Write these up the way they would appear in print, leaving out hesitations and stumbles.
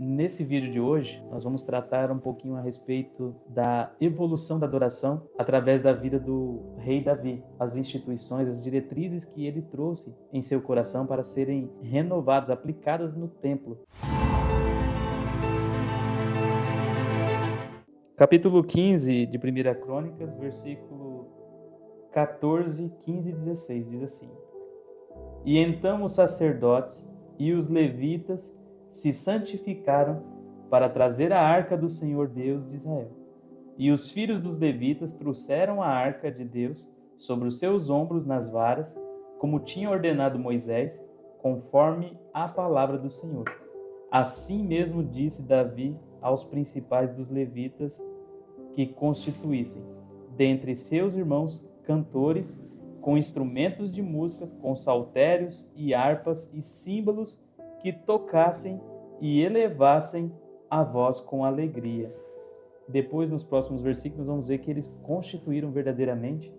Nesse vídeo de hoje, nós vamos tratar um pouquinho a respeito da evolução da adoração através da vida do rei Davi, as instituições, as diretrizes que ele trouxe em seu coração para serem renovadas, aplicadas no templo. Capítulo 15 de 1 Crônicas, versículo 14, 15 e 16, diz assim: E então os sacerdotes e os levitas se santificaram para trazer a arca do Senhor Deus de Israel. E os filhos dos levitas trouxeram a arca de Deus sobre os seus ombros nas varas, como tinha ordenado Moisés, conforme a palavra do Senhor. Assim mesmo disse Davi aos principais dos levitas que constituíssem, dentre seus irmãos, cantores, com instrumentos de música, com saltérios e harpas e símbolos, que tocassem e elevassem a voz com alegria. Depois, nos próximos versículos, vamos ver que eles constituíram verdadeiramente,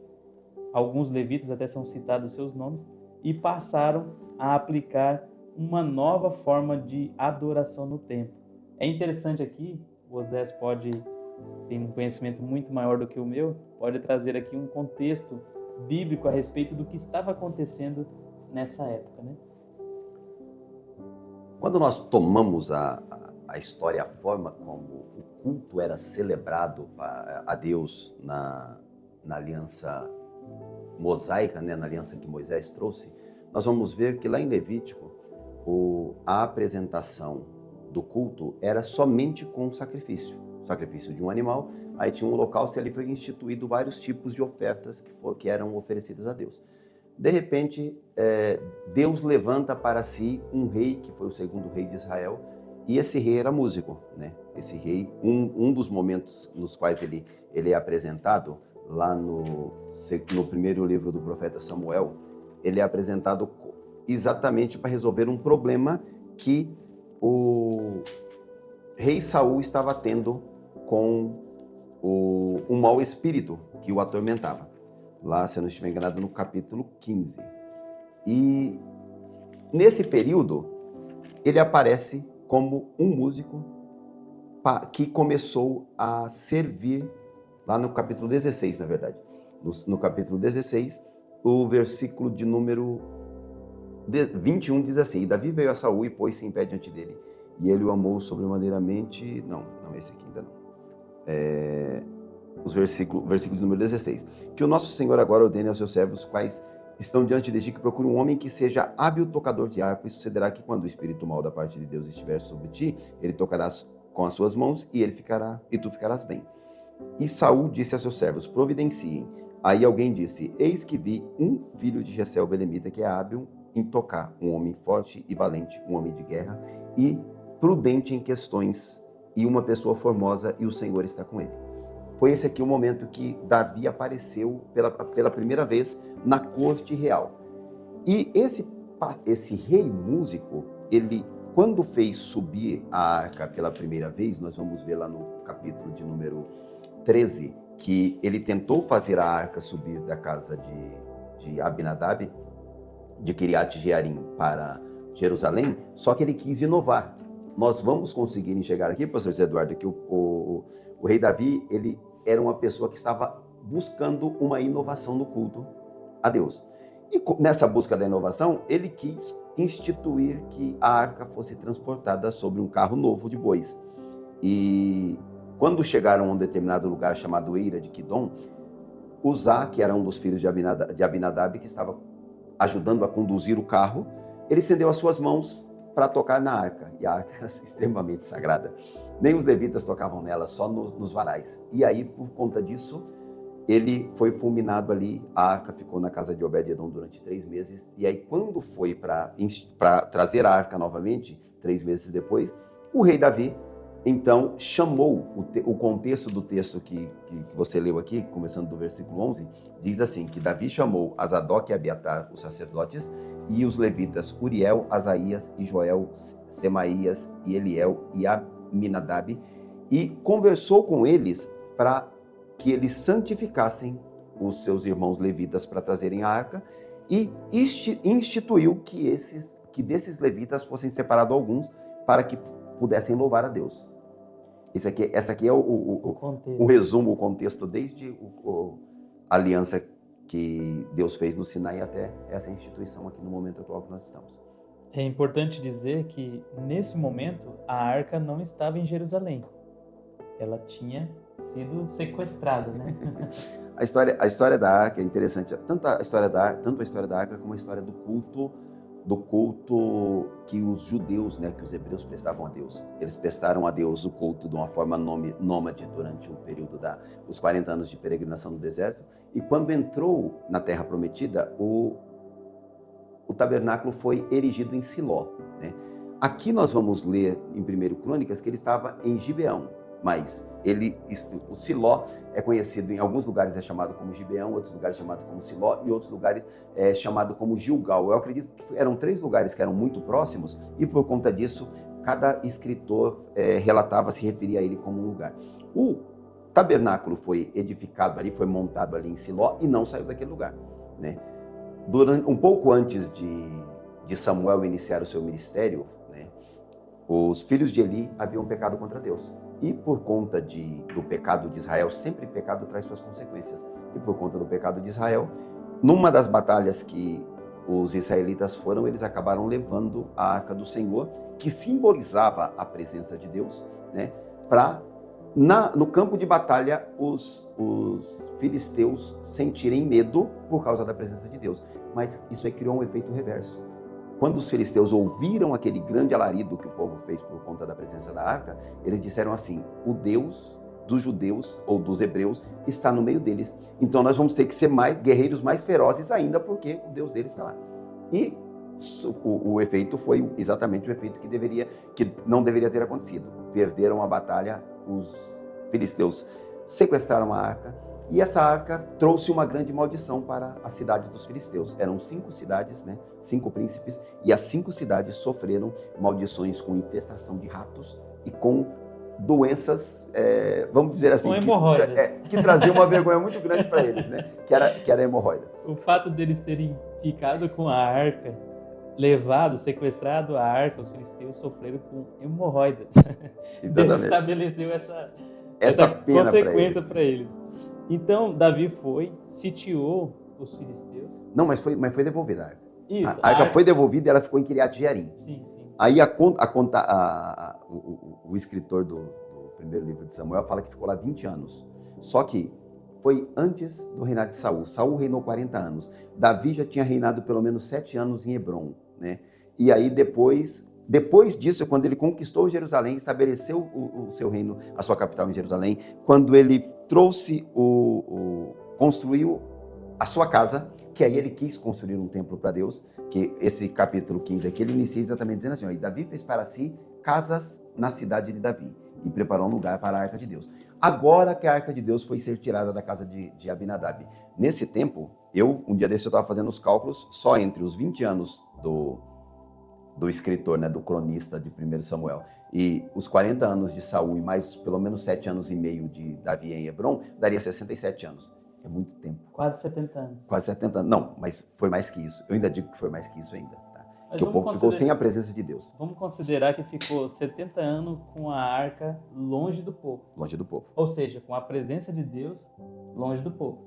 alguns levitas até são citados seus nomes, e passaram a aplicar uma nova forma de adoração no templo. É interessante aqui, o Osés tem um conhecimento muito maior do que o meu, pode trazer aqui um contexto bíblico a respeito do que estava acontecendo nessa época, né? Quando nós tomamos a história, a forma como o culto era celebrado a Deus na aliança mosaica, né, na aliança que Moisés trouxe, nós vamos ver que lá em Levítico, a apresentação do culto era somente com sacrifício de um animal. Aí tinha um holocausto e ali foi instituído vários tipos de ofertas que eram oferecidas a Deus. De repente, Deus levanta para si um rei, que foi o segundo rei de Israel, e esse rei era músico, né? Esse rei, um dos momentos nos quais ele é apresentado, lá no primeiro livro do profeta Samuel, ele é apresentado exatamente para resolver um problema que o rei Saul estava tendo com um mau espírito que o atormentava. Lá, se eu não estiver enganado, no capítulo 15. E nesse período, ele aparece como um músico que começou a servir, lá no capítulo 16, na verdade. No capítulo 16, o versículo de número 21 diz assim: E Davi veio a Saul e pôs-se em pé diante dele. E ele o amou sobremaneiramente. Não, esse aqui ainda não. Os versículo de número 16. Que o nosso Senhor agora ordene aos seus servos, quais estão diante de ti, que procure um homem que seja hábil tocador de harpa, e sucederá que quando o espírito mau da parte de Deus estiver sobre ti, ele tocará com as suas mãos e tu ficarás bem. E Saul disse a seus servos: providenciem. Aí alguém disse: eis que vi um filho de Jessé o belemita, que é hábil em tocar, um homem forte e valente, um homem de guerra e prudente em questões, e uma pessoa formosa, e o Senhor está com ele. Foi esse aqui o momento que Davi apareceu pela primeira vez na corte real. E esse rei músico, ele, quando fez subir a arca pela primeira vez, nós vamos ver lá no capítulo de número 13, que ele tentou fazer a arca subir da casa de Abinadab, de Kiriat Jearim, para Jerusalém, só que ele quis inovar. Nós vamos conseguir enxergar aqui, professor José Eduardo, que o rei Davi, ele era uma pessoa que estava buscando uma inovação no culto a Deus. E nessa busca da inovação, ele quis instituir que a arca fosse transportada sobre um carro novo de bois. E quando chegaram a um determinado lugar chamado Eira de Quidom, Uzá, que era um dos filhos de Abinadab, que estava ajudando a conduzir o carro, ele estendeu as suas mãos para tocar na arca, e a arca era extremamente sagrada. Nem os levitas tocavam nela, só nos varais. E aí, por conta disso, ele foi fulminado ali, a arca ficou na casa de Obed-edom durante 3 meses, e aí quando foi para trazer a arca novamente, 3 meses depois, o rei Davi, então, chamou o contexto do texto que você leu aqui, começando do versículo 11, diz assim, que Davi chamou a Zadok e Abiatar, os sacerdotes, e os levitas Uriel, Asaías e Joel, Semaías e Eliel e Aminadab, e conversou com eles para que eles santificassem os seus irmãos levitas para trazerem a arca, e instituiu que desses levitas fossem separados alguns para que pudessem louvar a Deus. Essa aqui é o resumo, o contexto, desde a aliança que Deus fez no Sinai até essa instituição aqui no momento atual que nós estamos. É importante dizer que, nesse momento, a arca não estava em Jerusalém. Ela tinha sido sequestrada, né? A história da arca é interessante, tanto a história da arca como a história do culto que os judeus, né, que os hebreus prestavam a Deus. Eles prestaram a Deus o culto de uma forma nômade durante o período os 40 anos de peregrinação no deserto. E quando entrou na Terra Prometida, o tabernáculo foi erigido em Siló, né? Aqui nós vamos ler em 1 Crônicas que ele estava em Gibeão, mas o Siló é conhecido, em alguns lugares é chamado como Gibeão, outros lugares é chamado como Siló e outros lugares é chamado como Gilgal. Eu acredito que eram 3 lugares que eram muito próximos e por conta disso cada escritor se referia a ele como um lugar. O tabernáculo foi edificado ali, foi montado ali em Siló e não saiu daquele lugar, né? Um pouco antes de Samuel iniciar o seu ministério, né, os filhos de Eli haviam pecado contra Deus. E por conta do pecado de Israel, sempre pecado traz suas consequências. E por conta do pecado de Israel, numa das batalhas que os israelitas foram, eles acabaram levando a arca do Senhor, que simbolizava a presença de Deus, né, no campo de batalha, os filisteus sentirem medo por causa da presença de Deus. Mas isso aí criou um efeito reverso. Quando os filisteus ouviram aquele grande alarido que o povo fez por conta da presença da arca, eles disseram assim: o Deus dos judeus ou dos hebreus está no meio deles. Então nós vamos ter que ser guerreiros mais ferozes ainda, porque o Deus deles está lá. E o efeito foi exatamente o efeito que não deveria ter acontecido. Perderam a batalha, os filisteus sequestraram a arca, e essa arca trouxe uma grande maldição para a cidade dos filisteus. Eram 5 cidades, né? 5 príncipes, e as 5 cidades sofreram maldições com infestação de ratos e com doenças, vamos dizer assim, com hemorroidas. Que traziam uma vergonha muito grande para eles, né? Que era a hemorroida. O fato deles terem ficado com a arca, sequestrado a arca, os filisteus sofreram com hemorroidas. Deus estabeleceu essa consequência para eles. Então, Davi sitiou os filisteus. Não, mas foi devolvida a arca. Isso, a arca foi devolvida e ela ficou em Kiriat Jearim. Sim. Aí o escritor do primeiro livro de Samuel fala que ficou lá 20 anos. Só que foi antes do reinado de Saul. Saul reinou 40 anos. Davi já tinha reinado pelo menos 7 anos em Hebrom, né? E aí depois disso, quando ele conquistou Jerusalém, estabeleceu o seu reino, a sua capital em Jerusalém, quando ele construiu a sua casa, que aí ele quis construir um templo para Deus, que esse capítulo 15 aqui, ele inicia exatamente dizendo assim: e Davi fez para si casas na cidade de Davi e preparou um lugar para a arca de Deus. Agora que a arca de Deus foi ser tirada da casa de Abinadab. Nesse tempo, um dia desse eu estava fazendo os cálculos, só entre os 20 anos do escritor, né, do cronista de 1 Samuel, e os 40 anos de Saul e mais pelo menos 7 anos e meio de Davi em Hebrom, daria 67 anos. É muito tempo. Quase 70 anos. Quase 70 anos. Não, mas foi mais que isso. Eu ainda digo que foi mais que isso ainda. Tá? Que o povo ficou sem a presença de Deus. Vamos considerar que ficou 70 anos com a arca longe do povo. Longe do povo. Ou seja, com a presença de Deus longe do povo.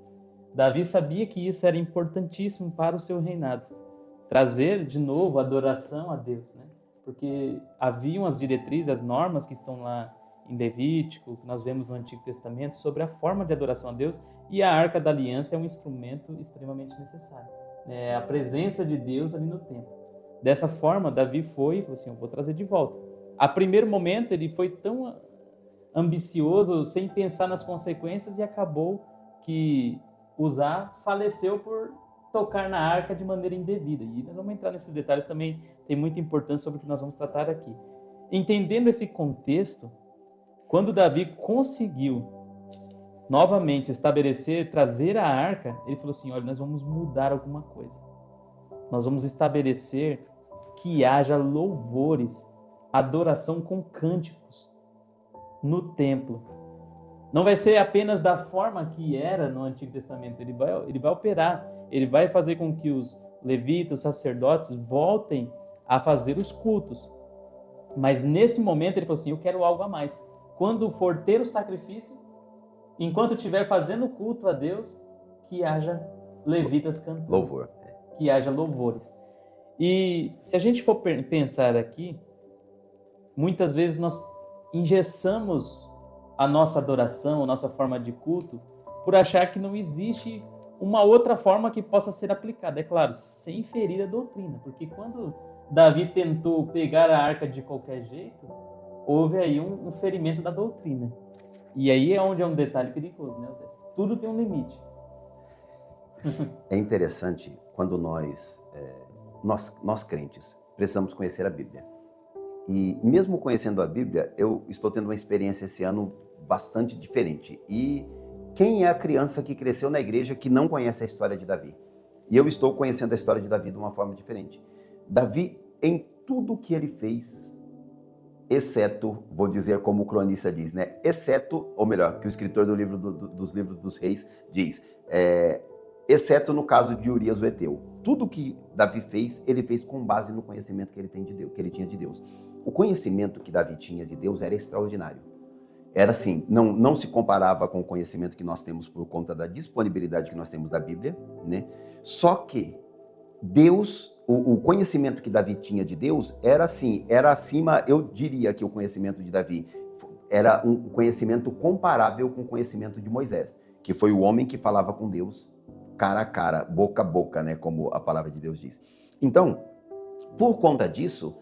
Davi sabia que isso era importantíssimo para o seu reinado. Trazer de novo a adoração a Deus, né? Porque haviam as diretrizes, as normas que estão lá em Levítico, que nós vemos no Antigo Testamento, sobre a forma de adoração a Deus, e a Arca da Aliança é um instrumento extremamente necessário. A presença de Deus ali no templo. Dessa forma, Davi falou assim: eu vou trazer de volta. A primeiro momento, ele foi tão ambicioso, sem pensar nas consequências, e acabou que Uzá faleceu por tocar na arca de maneira indevida. E nós vamos entrar nesses detalhes também, tem muita importância sobre o que nós vamos tratar aqui. Entendendo esse contexto, quando Davi conseguiu novamente trazer a arca, ele falou assim: olha, nós vamos mudar alguma coisa. Nós vamos estabelecer que haja louvores, adoração com cânticos no templo. Não vai ser apenas da forma que era no Antigo Testamento. Ele vai operar, ele vai fazer com que os levitas, os sacerdotes, voltem a fazer os cultos. Mas nesse momento ele falou assim, eu quero algo a mais. Quando for ter o sacrifício, enquanto estiver fazendo culto a Deus, que haja levitas cantando. Louvor. Que haja louvores. E se a gente for pensar aqui, muitas vezes nós engessamos a nossa adoração, a nossa forma de culto, por achar que não existe uma outra forma que possa ser aplicada. É claro, sem ferir a doutrina, porque quando Davi tentou pegar a arca de qualquer jeito, houve aí um ferimento da doutrina. E aí é onde é um detalhe perigoso, né, Zé? Tudo tem um limite. É interessante quando nós crentes precisamos conhecer a Bíblia. E mesmo conhecendo a Bíblia, eu estou tendo uma experiência esse ano bastante diferente. E quem é a criança que cresceu na igreja que não conhece a história de Davi? E eu estou conhecendo a história de Davi de uma forma diferente. Davi, em tudo que ele fez, exceto, vou dizer como o cronista diz, né? Exceto, ou melhor, que o escritor do livro dos livros dos reis diz, exceto no caso de Urias o Heteu. Tudo que Davi fez, ele fez com base no conhecimento que ele tem de Deus, que ele tinha de Deus. O conhecimento que Davi tinha de Deus era extraordinário. Era assim, não se comparava com o conhecimento que nós temos por conta da disponibilidade que nós temos da Bíblia, né? Só que Deus, o conhecimento que Davi tinha de Deus era assim, era acima, eu diria que o conhecimento de Davi era um conhecimento comparável com o conhecimento de Moisés, que foi o homem que falava com Deus cara a cara, boca a boca, né, como a palavra de Deus diz. Então, por conta disso,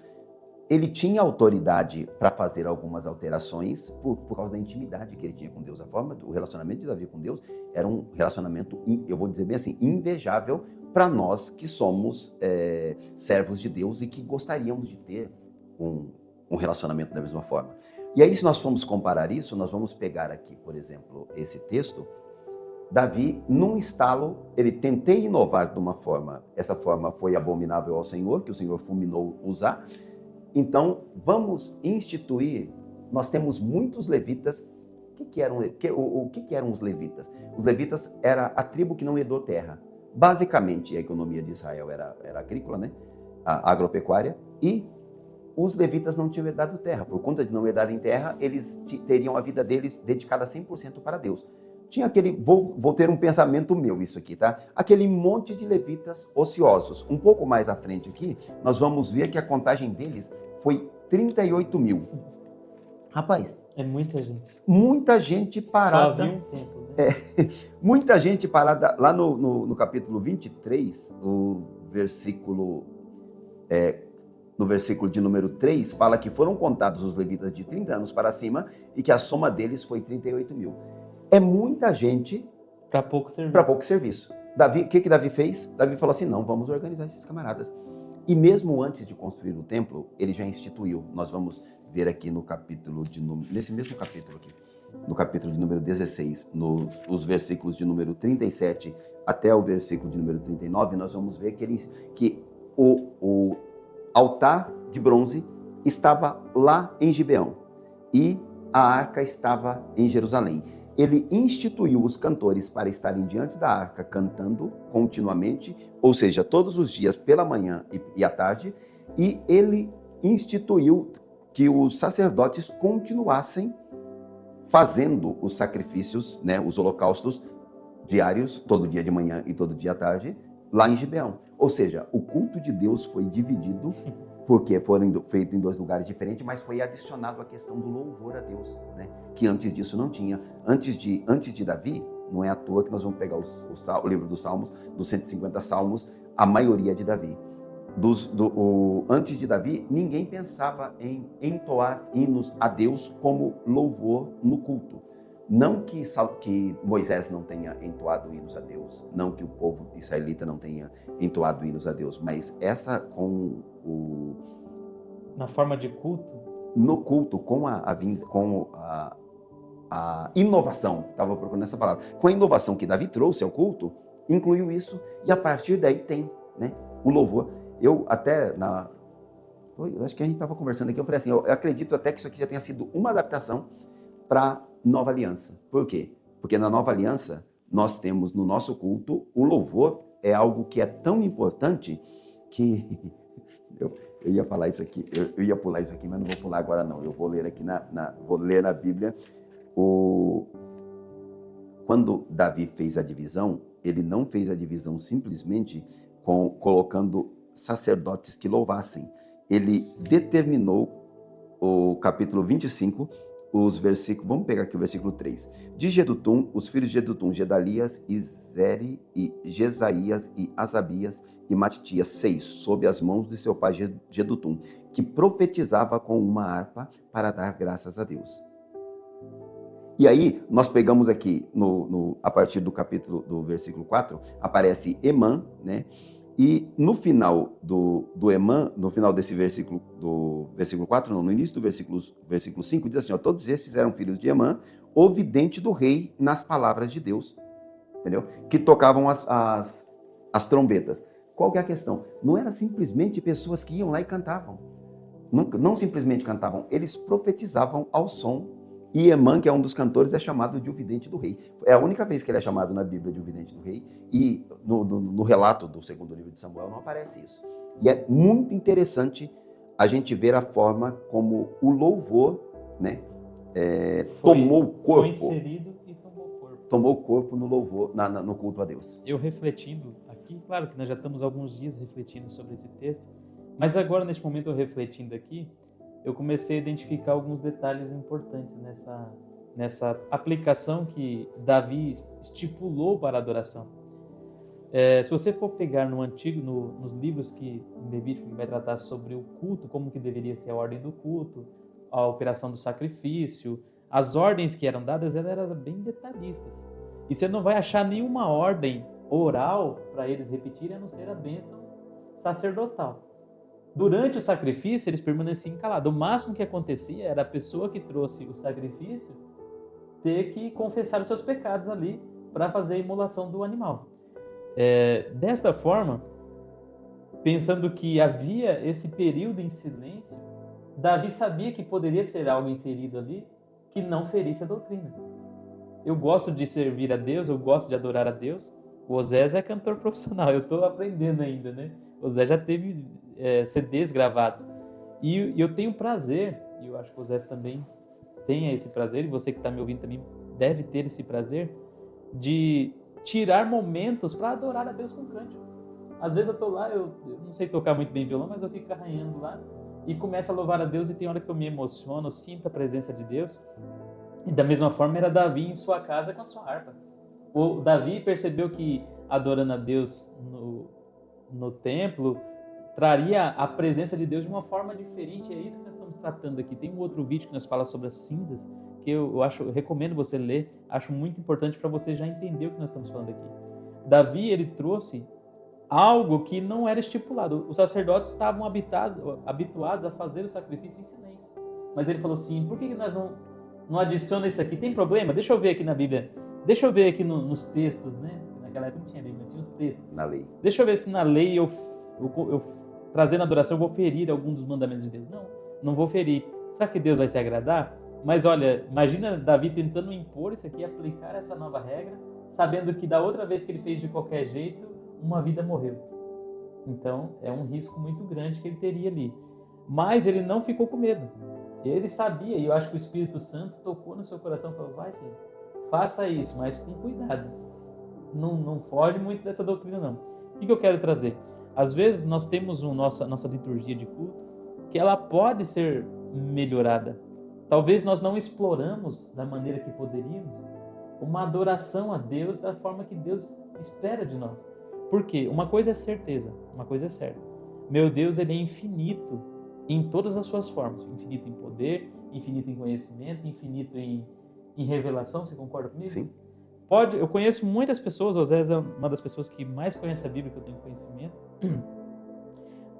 ele tinha autoridade para fazer algumas alterações por causa da intimidade que ele tinha com Deus. O relacionamento de Davi com Deus era um relacionamento, eu vou dizer bem assim, invejável para nós que somos servos de Deus e que gostaríamos de ter um relacionamento da mesma forma. E aí, se nós formos comparar isso, nós vamos pegar aqui, por exemplo, esse texto. Davi, num estalo, ele tentei inovar de uma forma, essa forma foi abominável ao Senhor, que o Senhor fulminou Uzá. Então, vamos instituir, nós temos muitos levitas. O que eram os levitas? Os levitas era a tribo que não herdou terra. Basicamente, a economia de Israel era agrícola, né? A agropecuária, e os levitas não tinham herdado terra. Por conta de não herdarem terra, eles teriam a vida deles dedicada 100% para Deus. Tinha aquele, vou ter um pensamento meu isso aqui, tá? Aquele monte de levitas ociosos. Um pouco mais à frente aqui, nós vamos ver que a contagem deles foi 38 mil. Rapaz. É muita gente. Muita gente parada. Só havia um templo, né? Muita gente parada. Lá no capítulo 23, no versículo de número 3, fala que foram contados os levitas de 30 anos para cima e que a soma deles foi 38 mil. É muita gente para pouco serviço. Para pouco serviço. Davi, o que Davi fez? Davi falou assim, não, vamos organizar esses camaradas. E mesmo antes de construir o templo, ele já instituiu. Nós vamos ver aqui no capítulo nesse mesmo capítulo aqui, no capítulo de número 16, nos versículos de número 37 até o versículo de número 39, nós vamos ver que o altar de bronze estava lá em Gibeão e a arca estava em Jerusalém. Ele instituiu os cantores para estarem diante da arca cantando continuamente, ou seja, todos os dias pela manhã e à tarde, e ele instituiu que os sacerdotes continuassem fazendo os sacrifícios, né, os holocaustos diários, todo dia de manhã e todo dia à tarde, lá em Gibeão. Ou seja, o culto de Deus foi dividido, porque foram feitos em 2 lugares diferentes, mas foi adicionado a questão do louvor a Deus, né? Que antes disso não tinha. Antes de Davi, não é à toa que nós vamos pegar o livro dos Salmos, dos 150 Salmos, a maioria de Davi. Antes de Davi, ninguém pensava em entoar hinos a Deus como louvor no culto. Não que Moisés não tenha entoado hinos a Deus, não que o povo israelita não tenha entoado hinos a Deus, mas essa na forma de culto? No culto, com a inovação, estava procurando essa palavra, com a inovação que Davi trouxe ao culto, incluiu isso, e a partir daí tem, né, o louvor. Eu até, acho que a gente estava conversando aqui, eu falei assim, eu acredito até que isso aqui já tenha sido uma adaptação para Nova Aliança. Por quê? Porque na Nova Aliança, nós temos no nosso culto, o louvor é algo que é tão importante que Eu ia falar isso aqui, eu ia pular isso aqui, mas não vou pular agora não. Eu vou ler aqui vou ler na Bíblia. Quando Davi fez a divisão, ele não fez a divisão simplesmente colocando sacerdotes que louvassem. Ele determinou o capítulo 25, os versículos, vamos pegar aqui o versículo 3. De Jedutum, os filhos de Jedutum, Gedalias, Izeri, e Jesaías, e Asabias, e Matitias, 6, sob as mãos de seu pai Jedutum, que profetizava com uma harpa para dar graças a Deus. E aí, nós pegamos aqui, a partir do capítulo, do versículo 4, aparece Emã, né? E no final do Emã, no final desse versículo, do versículo 4, não, no início do versículo 5, diz assim, ó, todos estes eram filhos de Emã, o vidente do rei nas palavras de Deus, entendeu? Que tocavam as trombetas. Qual que é a questão? Não era simplesmente pessoas que iam lá e cantavam. Não simplesmente cantavam, eles profetizavam ao som. E Emã, que é um dos cantores, é chamado de o vidente do rei. É a única vez que ele é chamado na Bíblia de o vidente do rei, e no relato do segundo livro de Samuel não aparece isso. E é muito interessante a gente ver a forma como o louvor, né, tomou o corpo. Foi inserido e tomou o corpo. Tomou o corpo no louvor, no culto a Deus. Eu refletindo aqui, claro que nós já estamos alguns dias refletindo sobre esse texto, mas agora, neste momento, eu refletindo aqui, eu comecei a identificar alguns detalhes importantes nessa aplicação que Davi estipulou para a adoração. Se você for pegar nos livros em Levítico, que vai tratar sobre o culto, como que deveria ser a ordem do culto, a operação do sacrifício, as ordens que eram dadas, elas eram bem detalhistas. E você não vai achar nenhuma ordem oral para eles repetirem, a não ser a bênção sacerdotal. Durante o sacrifício, eles permaneciam calados. O máximo que acontecia era a pessoa que trouxe o sacrifício ter que confessar os seus pecados ali para fazer a imolação do animal. Desta forma, pensando que havia esse período em silêncio, Davi sabia que poderia ser algo inserido ali que não ferisse a doutrina. Eu gosto de servir a Deus, eu gosto de adorar a Deus. O Osés é cantor profissional, eu estou aprendendo ainda, né? O Osés já teve CDs gravados. E eu tenho prazer, e eu acho que o Osés também tem esse prazer, e você que está me ouvindo também deve ter esse prazer, de tirar momentos para adorar a Deus com cântico. Às vezes eu estou lá, eu não sei tocar muito bem violão, mas eu fico arranhando lá e começo a louvar a Deus, e tem hora que eu me emociono, eu sinto a presença de Deus. E da mesma forma era Davi em sua casa com a sua harpa. O Davi percebeu que adorando a Deus no templo traria a presença de Deus de uma forma diferente. É isso que nós estamos tratando aqui. Tem um outro vídeo que nós falamos sobre as cinzas, que eu recomendo você ler, acho muito importante para você já entender o que nós estamos falando aqui. Davi, ele trouxe algo que não era estipulado. Os sacerdotes estavam habituados a fazer o sacrifício em silêncio. Mas ele falou assim, por que nós não adiciona isso aqui? Tem problema? Deixa eu ver aqui na Bíblia. Deixa eu ver aqui nos textos, né? Naquela época não tinha Bíblia, tinha os textos. Na lei. Deixa eu ver se na lei eu trazendo a adoração, eu vou ferir algum dos mandamentos de Deus. Não vou ferir. Será que Deus vai se agradar? Mas olha, imagina Davi tentando impor isso aqui, aplicar essa nova regra, sabendo que da outra vez que ele fez de qualquer jeito, uma vida morreu. Então, é um risco muito grande que ele teria ali. Mas ele não ficou com medo. Ele sabia, e eu acho que o Espírito Santo tocou no seu coração e falou, vai filho, faça isso, mas com cuidado. Não foge muito dessa doutrina não. O que eu quero trazer? Às vezes nós temos nossa liturgia de culto, que ela pode ser melhorada. Talvez nós não exploramos da maneira que poderíamos uma adoração a Deus da forma que Deus espera de nós. Por quê? Uma coisa é certeza, uma coisa é certa. Meu Deus, ele é infinito em todas as suas formas. Infinito em poder, infinito em conhecimento, infinito em revelação. Você concorda comigo? Sim. Eu conheço muitas pessoas, o Osés é uma das pessoas que mais conhece a Bíblia que eu tenho conhecimento.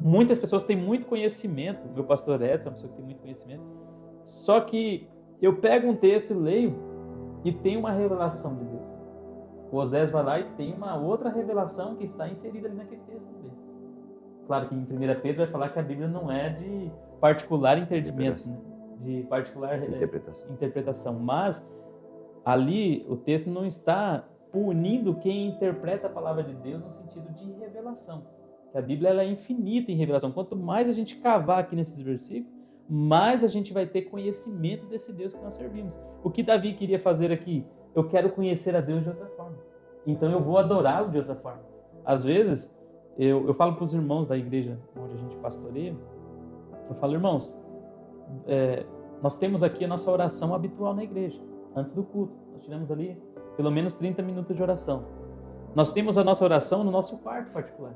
Muitas pessoas têm muito conhecimento, meu pastor Edson é uma pessoa que tem muito conhecimento, só que eu pego um texto e leio e tem uma revelação de Deus. O Osés vai lá e tem uma outra revelação que está inserida ali naquele texto também. Claro que em 1 Pedro vai falar que a Bíblia não é de particular entendimento, né? De particular interpretação, mas ali o texto não está punindo quem interpreta a palavra de Deus no sentido de revelação. que a Bíblia ela é infinita em revelação. Quanto mais a gente cavar aqui nesses versículos, mais a gente vai ter conhecimento desse Deus que nós servimos. O que Davi queria fazer aqui? Eu quero conhecer a Deus de outra forma. Então eu vou adorá-lo de outra forma. Às vezes, eu falo para os irmãos da igreja onde a gente pastoreia, eu falo, irmãos, nós temos aqui a nossa oração habitual na igreja, antes do culto. Nós tiramos ali pelo menos 30 minutos de oração. Nós temos a nossa oração no nosso quarto particular.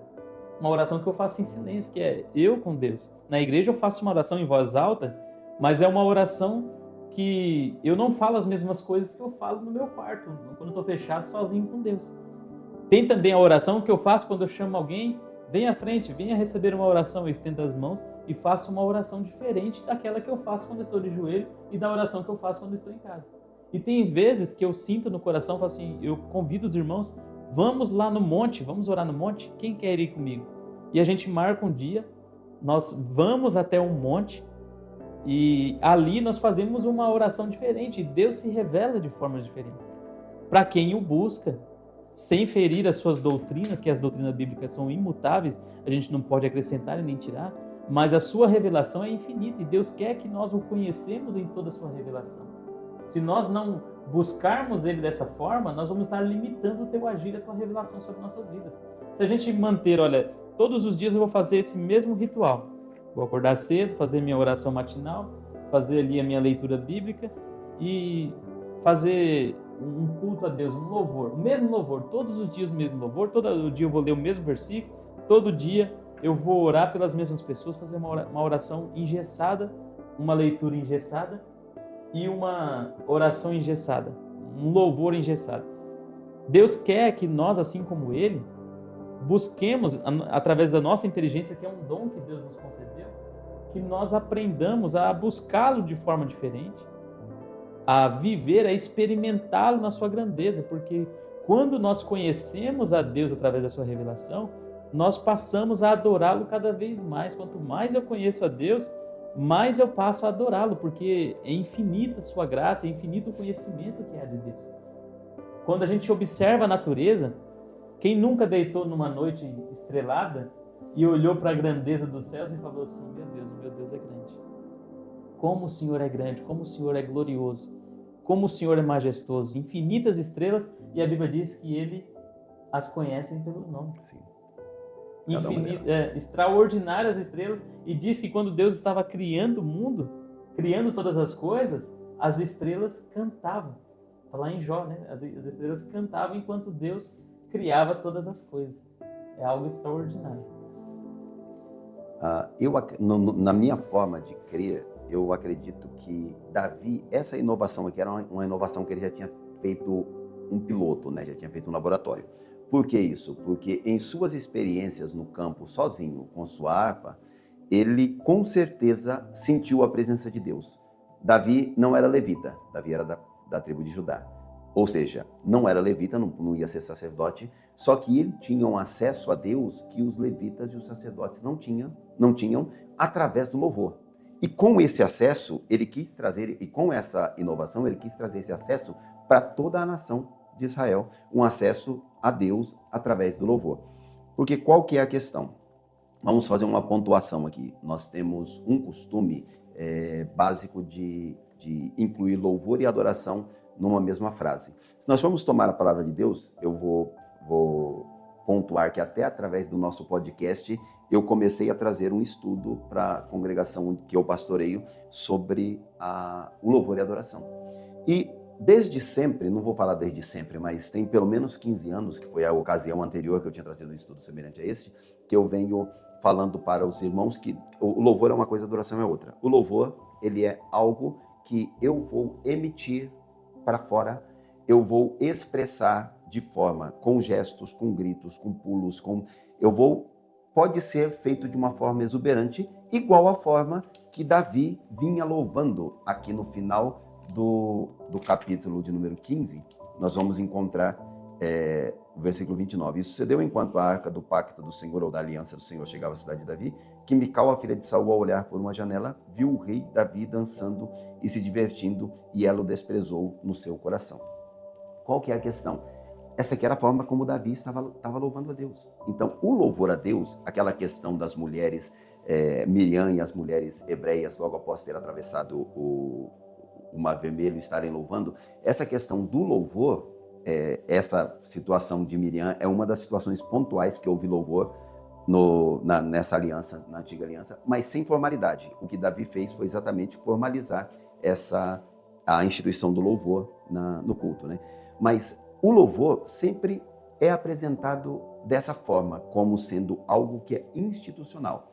Uma oração que eu faço em silêncio, que é eu com Deus. Na igreja eu faço uma oração em voz alta, mas é uma oração que eu não falo as mesmas coisas que eu falo no meu quarto, quando eu estou fechado sozinho com Deus. Tem também a oração que eu faço quando eu chamo alguém, vem à frente, venha receber uma oração, eu estendo as mãos e faço uma oração diferente daquela que eu faço quando eu estou de joelho e da oração que eu faço quando eu estou em casa. E tem vezes que eu sinto no coração, falo assim, eu convido os irmãos, vamos lá no monte, vamos orar no monte, quem quer ir comigo? E a gente marca um dia, nós vamos até um monte e ali nós fazemos uma oração diferente, e Deus se revela de formas diferentes. Para quem o busca, sem ferir as suas doutrinas, que as doutrinas bíblicas são imutáveis, a gente não pode acrescentar e nem tirar, mas a sua revelação é infinita e Deus quer que nós o conhecemos em toda a sua revelação. Se nós não buscarmos Ele dessa forma, nós vamos estar limitando o teu agir, a tua revelação sobre nossas vidas. Se a gente manter, olha, todos os dias eu vou fazer esse mesmo ritual. Vou acordar cedo, fazer minha oração matinal, fazer ali a minha leitura bíblica e fazer um culto a Deus, um louvor, o mesmo louvor, todos os dias o mesmo louvor, todo dia eu vou ler o mesmo versículo, todo dia eu vou orar pelas mesmas pessoas, fazer uma oração engessada, uma leitura engessada e uma oração engessada, um louvor engessado. Deus quer que nós, assim como Ele, busquemos, através da nossa inteligência, que é um dom que Deus nos concedeu, que nós aprendamos a buscá-lo de forma diferente, a viver, a experimentá-lo na sua grandeza, porque quando nós conhecemos a Deus através da sua revelação, nós passamos a adorá-lo cada vez mais. Quanto mais eu conheço a Deus, mais eu passo a adorá-lo, porque é infinita a sua graça, é infinito o conhecimento que há de Deus. Quando a gente observa a natureza, quem nunca deitou numa noite estrelada e olhou para a grandeza dos céus e falou assim, meu Deus é grande. Como o Senhor é grande, como o Senhor é glorioso, como o Senhor é majestoso. Infinitas estrelas, e a Bíblia diz que Ele as conhece pelos nomes. Sim. Extraordinárias estrelas, e diz que quando Deus estava criando o mundo, criando todas as coisas, as estrelas cantavam. Está lá em Jó, né? As estrelas cantavam enquanto Deus criava todas as coisas. É algo extraordinário. Na minha forma de crer, eu acredito que Davi, essa inovação aqui era uma inovação que ele já tinha feito um piloto, né? Já tinha feito um laboratório. Por que isso? Porque em suas experiências no campo, sozinho, com sua harpa, ele com certeza sentiu a presença de Deus. Davi não era levita, Davi era da tribo de Judá. Ou seja, não era levita, não ia ser sacerdote, só que ele tinha um acesso a Deus que os levitas e os sacerdotes não tinham através do louvor. E com esse acesso, ele quis trazer, e com essa inovação, ele quis trazer esse acesso para toda a nação de Israel, um acesso a Deus através do louvor. Porque qual que é a questão? Vamos fazer uma pontuação aqui. Nós temos um costume básico de incluir louvor e adoração numa mesma frase. Se nós formos tomar a palavra de Deus, eu vou pontuar que até através do nosso podcast, eu comecei a trazer um estudo para a congregação que eu pastoreio sobre o louvor e a adoração. E desde sempre, não vou falar desde sempre, mas tem pelo menos 15 anos, que foi a ocasião anterior que eu tinha trazido um estudo semelhante a este, que eu venho falando para os irmãos que o louvor é uma coisa, a adoração é outra. O louvor, ele é algo que eu vou emitir para fora, eu vou expressar de forma, com gestos, com gritos, com pulos, pode ser feito de uma forma exuberante, igual à forma que Davi vinha louvando aqui no final do capítulo de número 15, nós vamos encontrar o versículo 29. Isso sucedeu enquanto a arca do pacto do Senhor, ou da aliança do Senhor, chegava à cidade de Davi, que Mical, a filha de Saul, ao olhar por uma janela, viu o rei Davi dançando e se divertindo, e ela o desprezou no seu coração. Qual que é a questão? essa aqui era a forma como Davi estava louvando a Deus. Então, o louvor a Deus, aquela questão das mulheres, Miriam e as mulheres hebreias, logo após ter atravessado o Mar Vermelho, estarem louvando, essa questão do louvor, essa situação de Miriam é uma das situações pontuais que houve louvor nessa aliança, na antiga aliança, mas sem formalidade. O que Davi fez foi exatamente formalizar a instituição do louvor no culto, né? Mas o louvor sempre é apresentado dessa forma, como sendo algo que é institucional.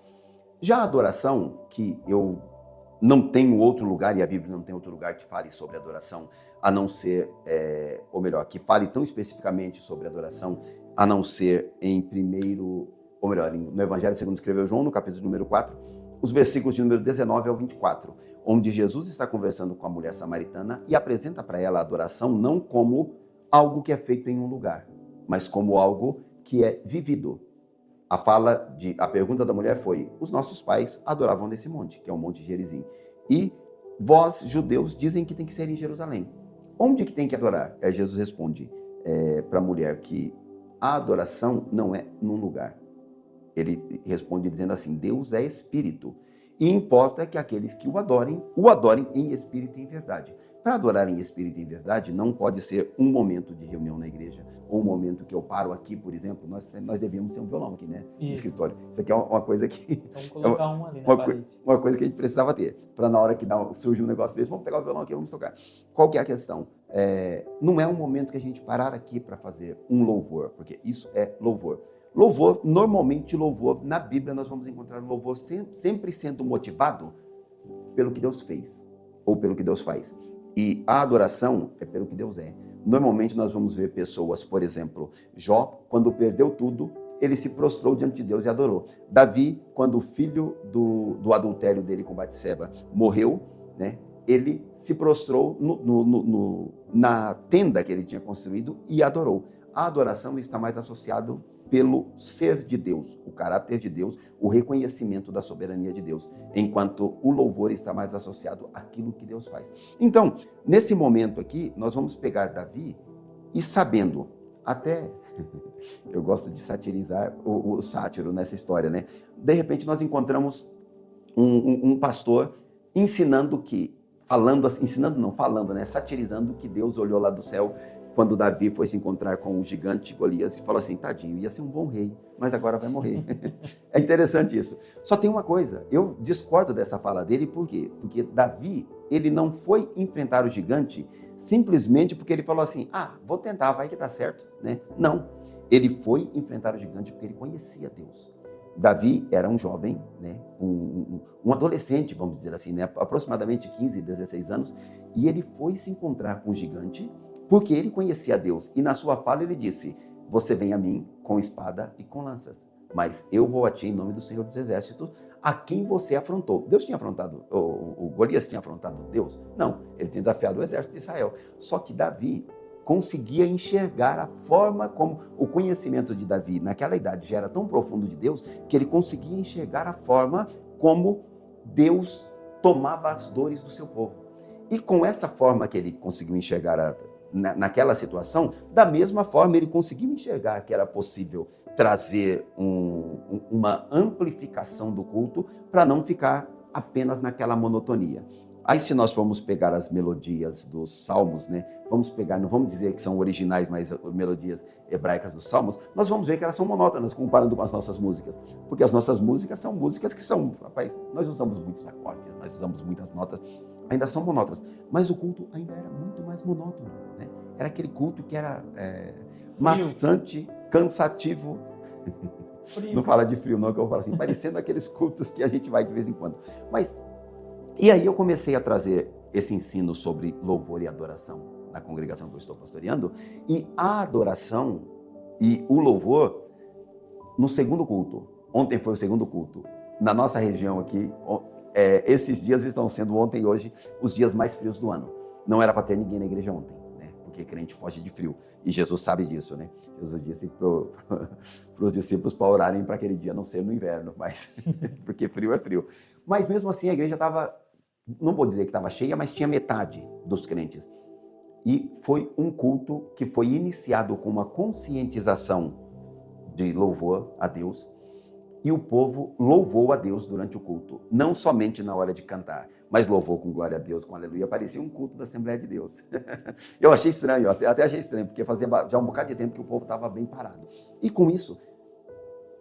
Já a adoração, que eu não tenho outro lugar, e a Bíblia não tem outro lugar que fale sobre adoração, a não ser, ou melhor, que fale tão especificamente sobre adoração, a não ser em primeiro, ou melhor, no Evangelho segundo escreveu João, no capítulo número 4, os versículos de número 19 ao 24, onde Jesus está conversando com a mulher samaritana e apresenta para ela a adoração não como algo que é feito em um lugar, mas como algo que é vivido. A pergunta da mulher foi: os nossos pais adoravam nesse monte, que é o Monte Gerizim, e vós, judeus, dizem que tem que ser em Jerusalém. Onde que tem que adorar? Aí Jesus responde para a mulher que a adoração não é num lugar. Ele responde dizendo assim: Deus é espírito, e importa que aqueles que o adorem em espírito e em verdade. Para adorar em espírito e em verdade, não pode ser um momento de reunião na igreja, ou um momento que eu paro aqui, por exemplo, nós devíamos ter um violão aqui, né? No escritório. Isso aqui é uma coisa que... Vamos colocar um ali na parede. Uma coisa que a gente precisava ter, para na hora que surge um negócio desse, vamos pegar o violão aqui, vamos tocar. Qual que é a questão? Não é um momento que a gente parar aqui para fazer um louvor, porque isso é louvor. Louvor, normalmente louvor, na Bíblia nós vamos encontrar louvor sempre sendo motivado pelo que Deus fez, ou pelo que Deus faz. E a adoração é pelo que Deus é. Normalmente nós vamos ver pessoas, por exemplo, Jó, quando perdeu tudo, ele se prostrou diante de Deus e adorou. Davi, quando o filho do adultério dele com Batseba morreu, né, ele se prostrou na tenda que ele tinha construído e adorou. A adoração está mais associado pelo ser de Deus, o caráter de Deus, o reconhecimento da soberania de Deus, enquanto o louvor está mais associado àquilo que Deus faz. Então, nesse momento aqui, nós vamos pegar Davi e sabendo, até eu gosto de satirizar o sátiro nessa história, né? De repente nós encontramos um pastor ensinando falando, né? Satirizando que Deus olhou lá do céu quando Davi foi se encontrar com o gigante Golias e falou assim: tadinho, ia ser um bom rei, mas agora vai morrer. É interessante isso. Só tem uma coisa, eu discordo dessa fala dele, por quê? Porque Davi, ele não foi enfrentar o gigante simplesmente porque ele falou assim: vou tentar, vai que dá certo, né? Não, ele foi enfrentar o gigante porque ele conhecia Deus. Davi era um jovem, né? um adolescente, vamos dizer assim, né? Aproximadamente 15, 16 anos, e ele foi se encontrar com o gigante porque ele conhecia Deus. E na sua fala ele disse: você vem a mim com espada e com lanças, mas eu vou a ti em nome do Senhor dos Exércitos, a quem você afrontou. Deus tinha afrontado, o Golias tinha afrontado Deus? Não, ele tinha desafiado o exército de Israel. Só que Davi conseguia enxergar a forma como o conhecimento de Davi naquela idade já era tão profundo de Deus, que ele conseguia enxergar a forma como Deus tomava as dores do seu povo. E com essa forma que ele conseguiu enxergar naquela situação, da mesma forma ele conseguiu enxergar que era possível trazer uma amplificação do culto para não ficar apenas naquela monotonia. Aí se nós formos pegar as melodias dos salmos, né, vamos pegar, não vamos dizer que são originais, mas melodias hebraicas dos salmos, nós vamos ver que elas são monótonas comparando com as nossas músicas, porque as nossas músicas são músicas que são, rapaz, nós usamos muitos acordes, nós usamos muitas notas, ainda são monótonas, mas o culto ainda era muito mais monótono, né? Era aquele culto que era maçante, cansativo. Frio. Não fala de frio não, que eu vou falar assim, parecendo aqueles cultos que a gente vai de vez em quando. Mas, e aí eu comecei a trazer esse ensino sobre louvor e adoração na congregação que eu estou pastoreando, e a adoração e o louvor no segundo culto. Ontem foi o segundo culto. Na nossa região aqui, esses dias estão sendo, ontem e hoje, os dias mais frios do ano. Não era para ter ninguém na igreja ontem, né? Porque crente foge de frio. E Jesus sabe disso, né? Jesus disse para os discípulos para orarem para aquele dia não ser no inverno, mas porque frio é frio. Mas mesmo assim a igreja estava, não vou dizer que estava cheia, mas tinha metade dos crentes. E foi um culto que foi iniciado com uma conscientização de louvor a Deus, e o povo louvou a Deus durante o culto, não somente na hora de cantar, mas louvou com glória a Deus, com aleluia. Parecia um culto da Assembleia de Deus. Eu achei estranho, até achei estranho, porque fazia já um bocado de tempo que o povo estava bem parado. E com isso,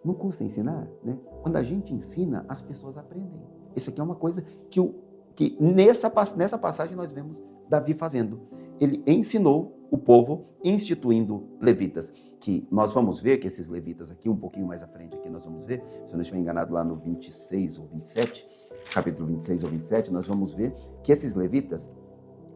não custa ensinar, né? Quando a gente ensina, as pessoas aprendem. Isso aqui é uma coisa que nessa passagem nós vemos Davi fazendo. Ele ensinou o povo, instituindo levitas, que nós vamos ver que esses levitas aqui, um pouquinho mais à frente aqui, nós vamos ver, se eu não estiver enganado lá no 26 ou 27, capítulo 26 ou 27, nós vamos ver que esses levitas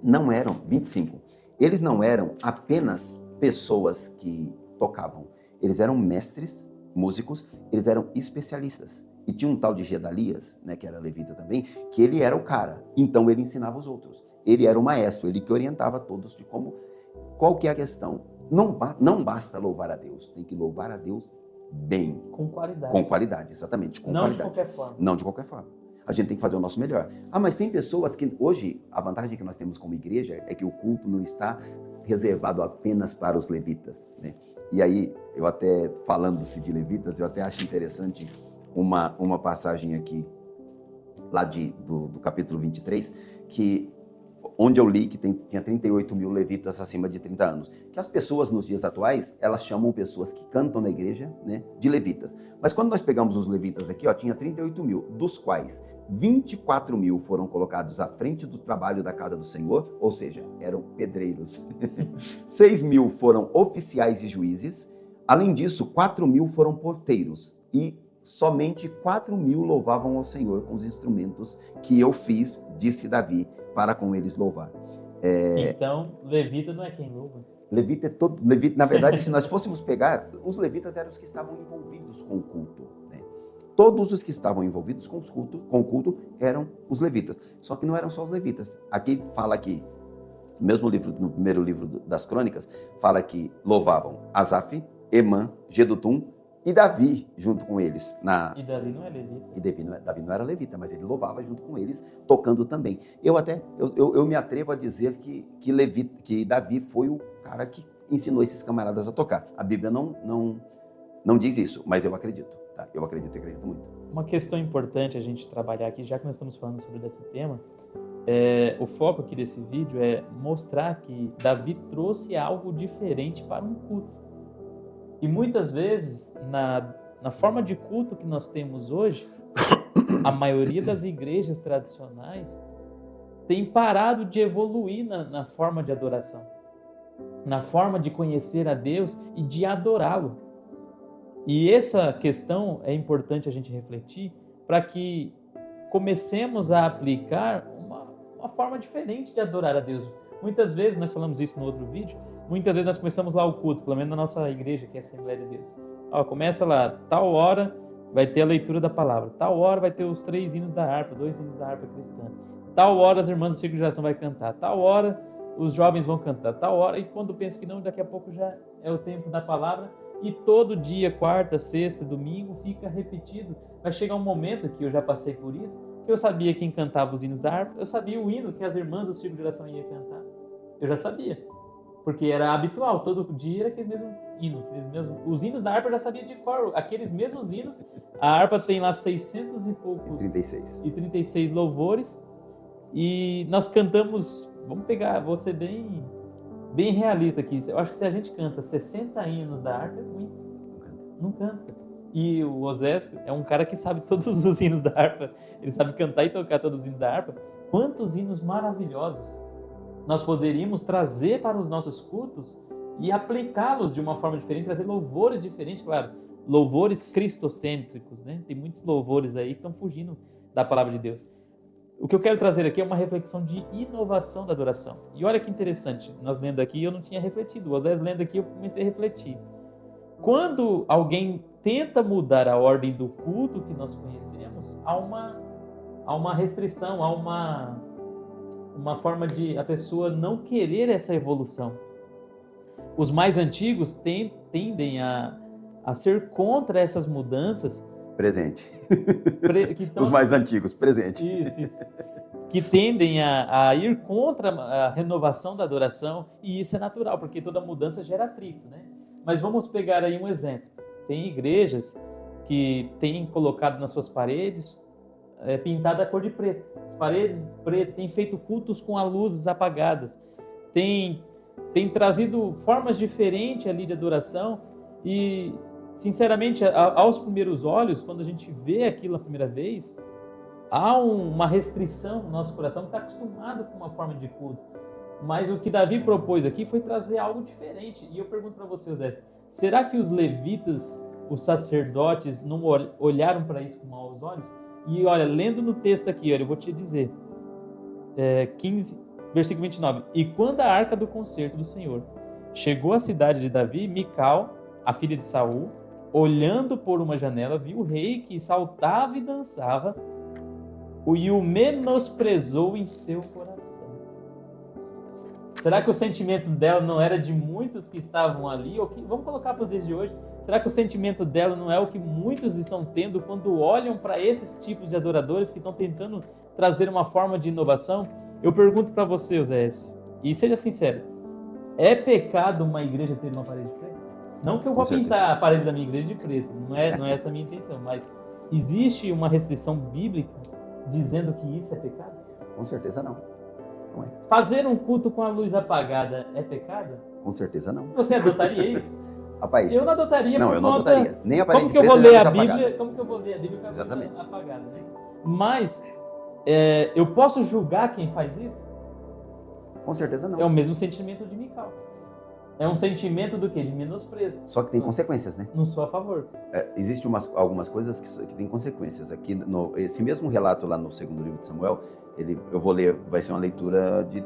não eram, 25, eles não eram apenas pessoas que tocavam, eles eram mestres, músicos, eles eram especialistas. E tinha um tal de Gedalias, né, que era levita também, que ele era o cara, então ele ensinava os outros. Ele era o maestro, ele que orientava todos de como, qual que é a questão. Não basta louvar a Deus, tem que louvar a Deus bem. Com qualidade. Com qualidade, exatamente, com não qualidade. De qualquer forma. Não de qualquer forma. A gente tem que fazer o nosso melhor. Mas tem pessoas que hoje, a vantagem que nós temos como igreja é que o culto não está reservado apenas para os levitas, né? E aí, eu até, falando-se de levitas, eu até acho interessante uma passagem aqui, lá do capítulo 23, onde eu li que tinha 38 mil levitas acima de 30 anos. Que as pessoas nos dias atuais, elas chamam pessoas que cantam na igreja, né, de levitas. Mas quando nós pegamos os levitas aqui, tinha 38 mil, dos quais 24 mil foram colocados à frente do trabalho da casa do Senhor, ou seja, eram pedreiros. 6 mil foram oficiais e juízes. Além disso, 4 mil foram porteiros. E somente 4 mil louvavam ao Senhor com os instrumentos que eu fiz, disse Davi, para com eles louvar. Então, levita não é quem louva. Levita é todo. Levita, na verdade, se nós fôssemos pegar, os levitas eram os que estavam envolvidos com o culto, né? Todos os que estavam envolvidos com o culto eram os levitas. Só que não eram só os levitas. Aqui fala que, no primeiro livro das Crônicas, fala que louvavam Asaf, Emã, Jedutum e Davi junto com eles. E Davi não é levita. E Davi não era levita, mas ele louvava junto com eles, tocando também. Eu me atrevo a dizer que Davi foi o cara que ensinou esses camaradas a tocar. A Bíblia não diz isso, mas eu acredito. Tá? Eu acredito muito. Uma questão importante a gente trabalhar aqui, já que nós estamos falando sobre esse tema, o foco aqui desse vídeo é mostrar que Davi trouxe algo diferente para um culto. E muitas vezes, na forma de culto que nós temos hoje, a maioria das igrejas tradicionais tem parado de evoluir na forma de adoração, na forma de conhecer a Deus e de adorá-lo. E essa questão é importante a gente refletir para que comecemos a aplicar uma forma diferente de adorar a Deus. Muitas vezes, nós falamos isso no outro vídeo, muitas vezes nós começamos lá o culto, pelo menos na nossa igreja, que é a Assembleia de Deus. Começa lá, tal hora vai ter a leitura da palavra, tal hora vai ter os 3 hinos da harpa, 2 hinos da harpa cristã, tal hora as irmãs do Círculo de Geração vai cantar, tal hora os jovens vão cantar, tal hora, e quando pensa que não, daqui a pouco já é o tempo da palavra, e todo dia, quarta, sexta, domingo, fica repetido. Vai chegar um momento, que eu já passei por isso, que eu sabia quem cantava os hinos da harpa, eu sabia o hino que as irmãs do Círculo de Geração iam cantar, eu já sabia. Porque era habitual, todo dia era aqueles mesmos hinos. Os hinos da harpa eu já sabia de cor, aqueles mesmos hinos. A harpa tem lá 600 e poucos... 36. E 36 louvores. E nós cantamos, vou ser bem realista aqui. Eu acho que se a gente canta 60 hinos da harpa, é muito. Não canta. E o Osés é um cara que sabe todos os hinos da harpa. Ele sabe cantar e tocar todos os hinos da harpa. Quantos hinos maravilhosos nós poderíamos trazer para os nossos cultos e aplicá-los de uma forma diferente, trazer louvores diferentes, claro, louvores cristocêntricos, né? Tem muitos louvores aí que estão fugindo da palavra de Deus. O que eu quero trazer aqui é uma reflexão de inovação da adoração. E olha que interessante, nós lendo aqui, eu não tinha refletido, o Osés lendo aqui, eu comecei a refletir. Quando alguém tenta mudar a ordem do culto que nós conhecemos, há uma restrição, há uma forma de a pessoa não querer essa evolução. Os mais antigos tendem a ser contra essas mudanças, Presente. que tão, Os mais antigos, presente. isso. Que tendem a ir contra a renovação da adoração, e isso é natural, porque toda mudança gera atrito, né? Mas vamos pegar aí um exemplo. Tem igrejas que têm colocado nas suas paredes pintada a cor de preto. As paredes pretas, têm feito cultos com as luzes apagadas, tem trazido formas diferentes ali de adoração e, sinceramente, aos primeiros olhos, quando a gente vê aquilo a primeira vez, há uma restrição no nosso coração que está acostumado com uma forma de culto. Mas o que Davi propôs aqui foi trazer algo diferente. E eu pergunto para você, Zé, será que os levitas, os sacerdotes, não olharam para isso com maus olhos? E olha, lendo no texto aqui, olha, eu vou te dizer, 15, versículo 29. E quando a arca do concerto do Senhor chegou à cidade de Davi, Mical, a filha de Saul, olhando por uma janela, viu o rei que saltava e dançava, e o menosprezou em seu coração. Será que o sentimento dela não era de muitos que estavam ali? Ou que, vamos colocar para os dias de hoje, será que o sentimento dela não é o que muitos estão tendo quando olham para esses tipos de adoradores que estão tentando trazer uma forma de inovação? Eu pergunto para você, Osés, e seja sincero, é pecado uma igreja ter uma parede preta? Não que eu vou pintar a parede da minha igreja de preto, não é essa a minha intenção, mas existe uma restrição bíblica dizendo que isso é pecado? Com certeza não. Não é. Fazer um culto com a luz apagada é pecado? Com certeza não. Você adotaria isso? Rapaz, eu não adotaria. Não, eu não adotaria. Nem a parede como que eu preta, vou nem ler a a luz Bíblia? apagada. Como que eu vou ler a Bíblia com a luz Exatamente. apagada? Né? Mas eu posso julgar quem faz isso? Com certeza não. É o mesmo sentimento de Mical. É um sentimento do quê? De menosprezo. Só que tem consequências, né? Não sou a favor. Existem algumas coisas que têm consequências. Aqui, esse mesmo relato lá no segundo livro de Samuel, eu vou ler, vai ser uma leitura de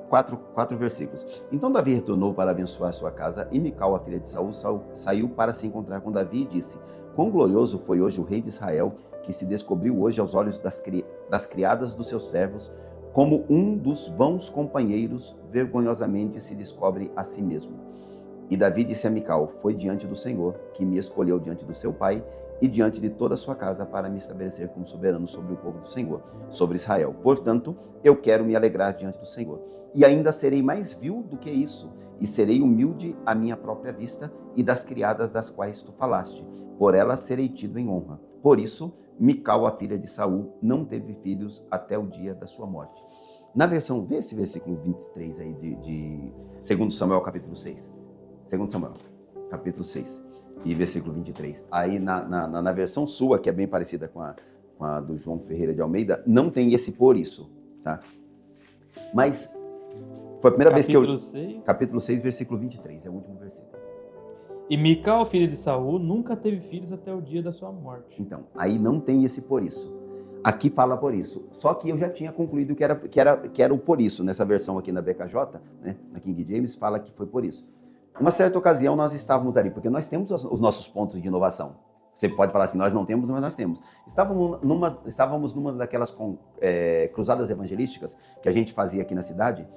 quatro versículos. Então Davi retornou para abençoar sua casa, e Mical, a filha de Saul, saiu para se encontrar com Davi e disse: quão glorioso foi hoje o rei de Israel, que se descobriu hoje aos olhos das criadas dos seus servos, como um dos vãos companheiros vergonhosamente se descobre a si mesmo. E Davi disse a Mical: foi diante do Senhor que me escolheu diante do seu pai e diante de toda a sua casa para me estabelecer como soberano sobre o povo do Senhor, sobre Israel. Portanto, eu quero me alegrar diante do Senhor. E ainda serei mais vil do que isso, e serei humilde à minha própria vista e das criadas das quais tu falaste. Por elas serei tido em honra. Por isso, Mical, a filha de Saul, não teve filhos até o dia da sua morte. Na versão, vê esse versículo 23 aí de 2 Samuel capítulo 6. 2 Samuel, capítulo 6, e versículo 23. Aí na versão sua, que é bem parecida com a do João Ferreira de Almeida, não tem esse por isso, tá? Mas foi a primeira vez que eu... 6. Capítulo 6, versículo 23, é o último versículo. E Mical, filha de Saul, nunca teve filhos até o dia da sua morte. Então, aí não tem esse por isso. Aqui fala por isso. Só que eu já tinha concluído que era o por isso. Nessa versão aqui na BKJ, né, na King James, fala que foi por isso. Uma certa ocasião nós estávamos ali, porque nós temos os nossos pontos de inovação. Você pode falar assim, nós não temos, mas nós temos. Estávamos numa daquelas cruzadas evangelísticas que a gente fazia aqui na cidade,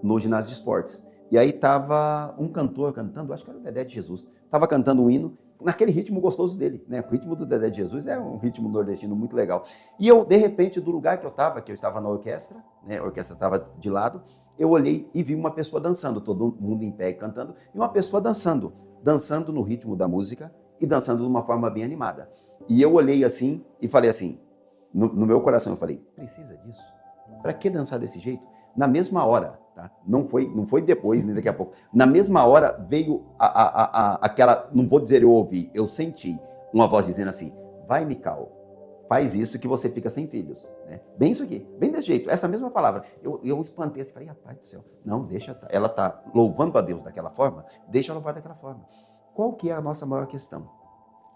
no ginásio de esportes. E aí estava um cantor cantando, acho que era o Dedé de Jesus, estava cantando um hino, naquele ritmo gostoso dele, né? O ritmo do Dedé de Jesus é um ritmo nordestino muito legal. E eu, de repente, do lugar que eu estava na orquestra, né? A orquestra estava de lado, eu olhei e vi uma pessoa dançando, todo mundo em pé e cantando, e uma pessoa dançando no ritmo da música e dançando de uma forma bem animada. E eu olhei assim e falei assim, no meu coração, eu falei, precisa disso? Para que dançar desse jeito? Na mesma hora, tá? Não foi depois, nem daqui a pouco. Na mesma hora veio aquela, não vou dizer eu ouvi, eu senti uma voz dizendo assim, vai, Mical, faz isso que você fica sem filhos. Né? Bem isso aqui, bem desse jeito, essa mesma palavra. Eu espantei assim, falei, rapaz do céu, não, deixa, ela está louvando a Deus daquela forma, deixa ela louvar daquela forma. Qual que é a nossa maior questão?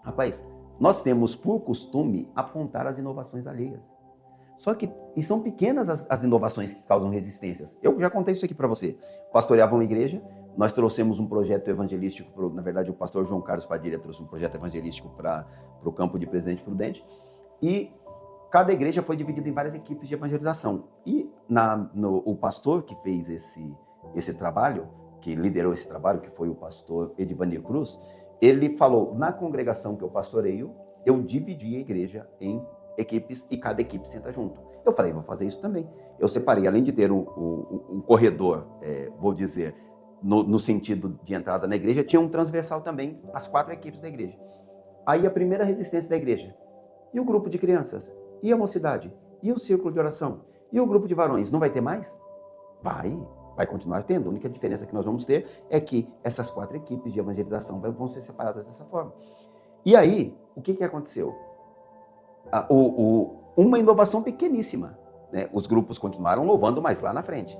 Rapaz, nós temos por costume apontar as inovações alheias. Só que, e são pequenas as inovações que causam resistências. Eu já contei isso aqui para você. Pastoreava uma igreja, nós trouxemos um projeto evangelístico, na verdade o pastor João Carlos Padilha trouxe um projeto evangelístico para o campo de Presidente Prudente, e cada igreja foi dividida em várias equipes de evangelização. E o pastor que fez esse trabalho, que liderou esse trabalho, que foi o pastor Edivanir Cruz, ele falou, na congregação que eu pastoreio, eu dividi a igreja em equipes e cada equipe senta junto. Eu falei, vou fazer isso também. Eu separei, além de ter um corredor, vou dizer, no sentido de entrada na igreja, tinha um transversal também, as 4 equipes da igreja. Aí a primeira resistência da igreja. E o grupo de crianças? E a mocidade? E o círculo de oração? E o grupo de varões? Não vai ter mais? Vai continuar tendo. A única diferença que nós vamos ter é que essas 4 equipes de evangelização vão ser separadas dessa forma. E aí, o que aconteceu? Uma inovação pequeníssima, né? Os grupos continuaram louvando, mas lá na frente.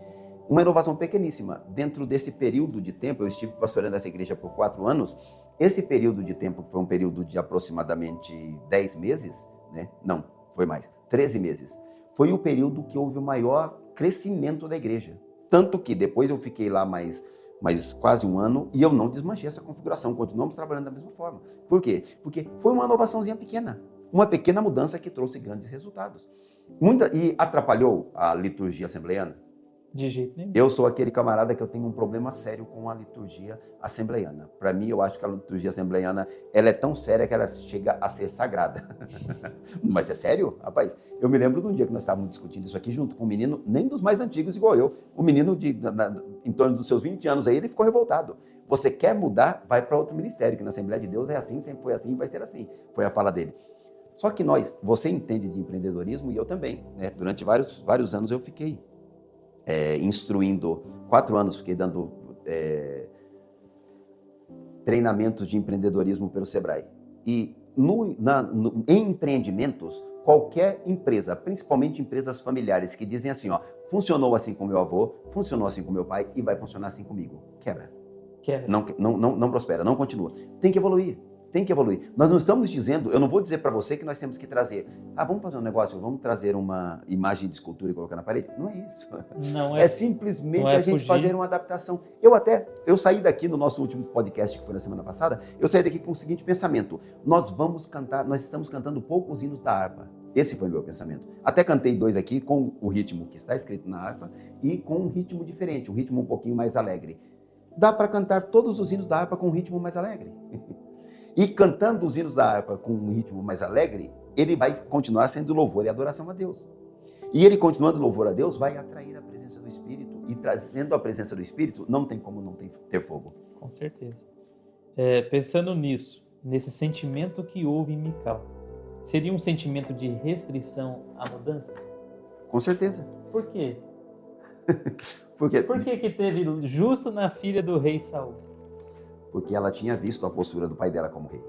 Uma inovação pequeníssima. Dentro desse período de tempo, eu estive pastoreando essa igreja por 4 anos, esse período de tempo, que foi um período de aproximadamente 10 meses, né? Não, foi mais, 13 meses, foi o período que houve o maior crescimento da igreja. Tanto que depois eu fiquei lá mais quase um ano e eu não desmanchei essa configuração, continuamos trabalhando da mesma forma. Por quê? Porque foi uma inovaçãozinha pequena, uma pequena mudança que trouxe grandes resultados. E atrapalhou a liturgia assembleiana? De jeito nenhum. Eu sou aquele camarada que eu tenho um problema sério com a liturgia assembleiana. Para mim, eu acho que a liturgia assembleiana ela é tão séria que ela chega a ser sagrada. Mas é sério? Rapaz, eu me lembro de um dia que nós estávamos discutindo isso aqui junto com um menino, nem dos mais antigos igual eu, um menino em torno dos seus 20 anos aí, ele ficou revoltado. Você quer mudar, vai para outro ministério, que na Assembleia de Deus é assim, sempre foi assim e vai ser assim. Foi a fala dele. Só que você entende de empreendedorismo e eu também, né? Durante vários anos eu fiquei instruindo, 4 anos fiquei dando treinamentos de empreendedorismo pelo Sebrae. E em empreendimentos, qualquer empresa, principalmente empresas familiares que dizem assim, ó, funcionou assim com meu avô, funcionou assim com meu pai e vai funcionar assim comigo. Quebra. Não prospera, não continua. Tem que evoluir. Tem que evoluir. Nós não estamos dizendo, eu não vou dizer para você que nós temos que trazer, vamos fazer um negócio, vamos trazer uma imagem de escultura e colocar na parede. Não é isso. Não é simplesmente a gente fazer uma adaptação. Eu saí daqui no nosso último podcast, que foi na semana passada, eu saí daqui com o seguinte pensamento: nós estamos cantando poucos hinos da harpa. Esse foi o meu pensamento. Até cantei 2 aqui com o ritmo que está escrito na harpa e com um ritmo diferente, um ritmo um pouquinho mais alegre. Dá para cantar todos os hinos da harpa com um ritmo mais alegre. E cantando os hinos da harpa com um ritmo mais alegre, ele vai continuar sendo louvor e adoração a Deus. E ele continuando louvor a Deus, vai atrair a presença do Espírito. E trazendo a presença do Espírito, não tem como não ter fogo. Com certeza. Pensando nisso, nesse sentimento que houve em Mical, seria um sentimento de restrição à mudança? Com certeza. Por quê? Por quê? Por que teve justo na filha do rei Saul? Porque ela tinha visto a postura do pai dela como rei.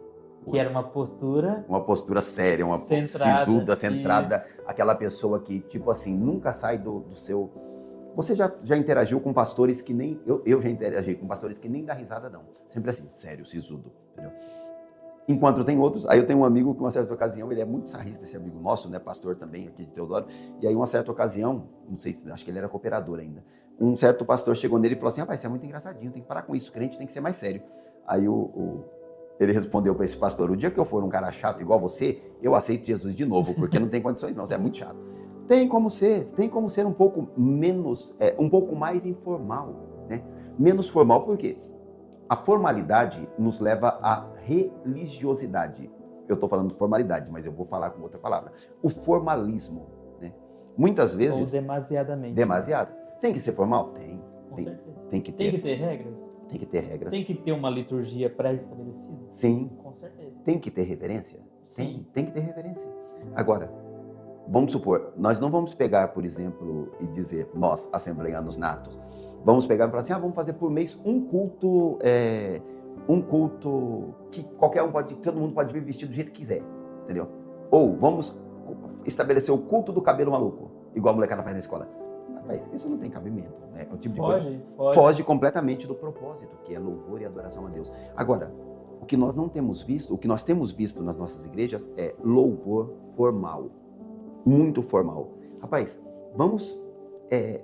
Que era uma postura... Uma postura séria, uma sisuda, centrada. Aquela pessoa que, tipo assim, nunca sai do seu... Você já interagiu com pastores que nem... Eu já interagi com pastores que nem dá risada, não. Sempre assim, sério, sisudo, entendeu? Enquanto tem outros... Aí eu tenho um amigo que, uma certa ocasião, ele é muito sarrista, esse amigo nosso, né? Pastor também, aqui de Teodoro. E aí, uma certa ocasião, não sei, acho que ele era cooperador ainda. Um certo pastor chegou nele e falou assim, rapaz, você é muito engraçadinho, tem que parar com isso, crente tem que ser mais sério. Aí ele respondeu para esse pastor, o dia que eu for um cara chato igual você, eu aceito Jesus de novo, porque não tem condições não, você é muito chato. Tem como ser um pouco menos, um pouco mais informal, né? Menos formal, por quê? A formalidade nos leva à religiosidade. Eu estou falando de formalidade, mas eu vou falar com outra palavra. O formalismo, né? Muitas vezes... Ou demasiadamente. Demasiado. Tem que ser formal? Com certeza. Tem que ter. Tem que ter regras? Tem que ter regras. Tem que ter uma liturgia pré-estabelecida? Sim. Com certeza. Tem que ter reverência? Sim. Tem que ter reverência. Agora, vamos supor, nós não vamos pegar, por exemplo, e dizer, nós, assembleianos natos, vamos pegar e falar assim, vamos fazer por mês um culto que todo mundo pode vir vestido do jeito que quiser, entendeu? Ou vamos estabelecer o culto do cabelo maluco, igual a molecada faz na escola. Mas isso não tem cabimento, né? É o tipo de coisa foge completamente do propósito, que é louvor e adoração a Deus. Agora, o que nós temos visto nas nossas igrejas é louvor formal, muito formal. Rapaz, vamos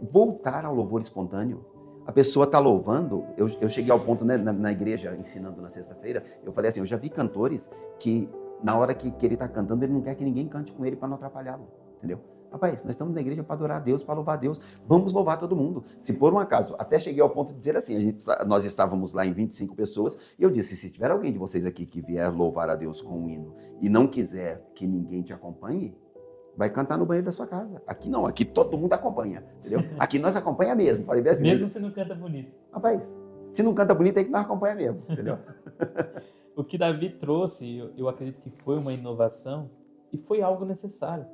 voltar ao louvor espontâneo. A pessoa está louvando, eu cheguei ao ponto, né, na igreja, ensinando na sexta-feira, eu falei assim, eu já vi cantores que na hora que ele está cantando, ele não quer que ninguém cante com ele para não atrapalhá-lo, entendeu? Rapaz, nós estamos na igreja para adorar a Deus, para louvar a Deus. Vamos louvar todo mundo. Se por um acaso, até cheguei ao ponto de dizer assim, nós estávamos lá em 25 pessoas, e eu disse, se tiver alguém de vocês aqui que vier louvar a Deus com um hino e não quiser que ninguém te acompanhe, vai cantar no banheiro da sua casa. Aqui não, aqui todo mundo acompanha, entendeu? Aqui nós acompanha mesmo. Falei bem assim, Mesmo se não canta bonito. rapaz, se não canta bonito, é que nós acompanha mesmo, entendeu? O que Davi trouxe, eu acredito que foi uma inovação e foi algo necessário.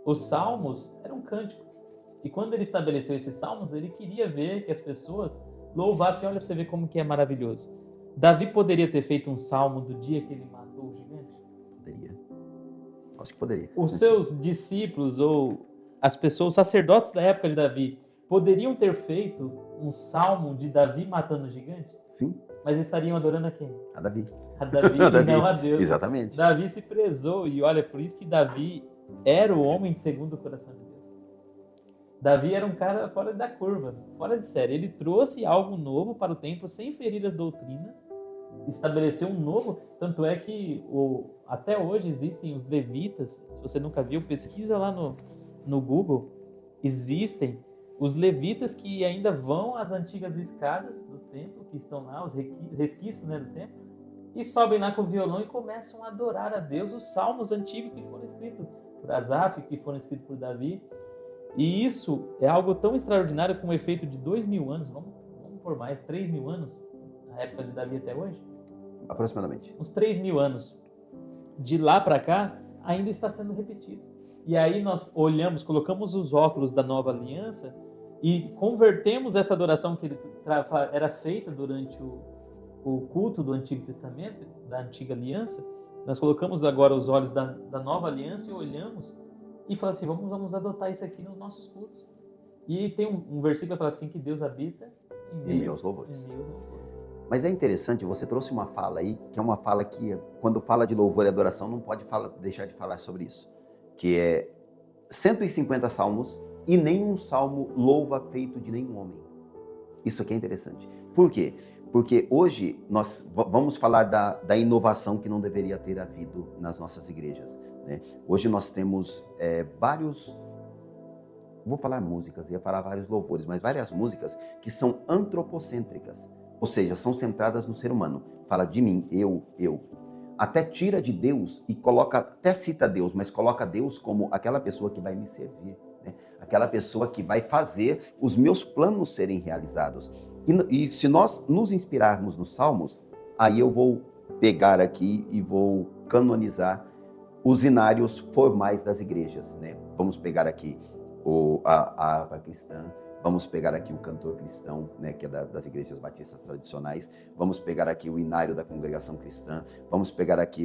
Os salmos eram cânticos. E quando ele estabeleceu esses salmos, ele queria ver que as pessoas louvassem. Olha para você ver como que é maravilhoso. Davi poderia ter feito um salmo do dia que ele matou o gigante? Poderia. Acho que poderia. Os seus discípulos ou as pessoas, os sacerdotes da época de Davi, poderiam ter feito um salmo de Davi matando o gigante? Sim. Mas estariam adorando a quem? A Davi. A Davi A Davi. e não a Deus. Exatamente. Davi se prezou e olha, por isso que Davi era o homem segundo o coração de Deus. Davi era um cara fora da curva, fora de série. Ele trouxe algo novo para o templo sem ferir as doutrinas, estabeleceu um novo, tanto é que até hoje existem os levitas, se você nunca viu, pesquisa lá no Google, existem os levitas que ainda vão às antigas escadas do templo, que estão lá, os resquícios, né, do templo, e sobem lá com o violão e começam a adorar a Deus os salmos antigos que foram escritos por Asaf, que foram escritos por Davi. E isso é algo tão extraordinário com um efeito de 2.000 anos, vamos por mais, 3.000 anos, na época de Davi até hoje? Aproximadamente. Uns 3.000 anos. De lá para cá, ainda está sendo repetido. E aí nós olhamos, colocamos os óculos da nova aliança e convertemos essa adoração que era feita durante o culto do Antigo Testamento, da Antiga Aliança. Nós colocamos agora os olhos da nova aliança e olhamos e falamos assim, vamos adotar isso aqui nos nossos cultos. E tem um versículo que fala assim, que Deus habita em meus louvores. Em meus louvores. Mas é interessante, você trouxe uma fala aí, que é uma fala que, quando fala de louvor e adoração, não pode deixar de falar sobre isso. Que é 150 salmos e nenhum salmo louva feito de nenhum homem. Isso aqui é interessante. Por quê? Porque hoje nós vamos falar da inovação que não deveria ter havido nas nossas igrejas, né? Hoje nós temos vários, vou falar músicas, ia falar vários louvores, mas várias músicas que são antropocêntricas, ou seja, são centradas no ser humano. Fala de mim, eu. Até tira de Deus e coloca, até cita Deus, mas coloca Deus como aquela pessoa que vai me servir, né? Aquela pessoa que vai fazer os meus planos serem realizados. E se nós nos inspirarmos nos Salmos, aí eu vou pegar aqui e vou canonizar os inários formais das igrejas, né? Vamos pegar aqui a harpa cristã, vamos pegar aqui o cantor cristão, né, que é das igrejas batistas tradicionais, vamos pegar aqui o inário da congregação cristã, vamos pegar aqui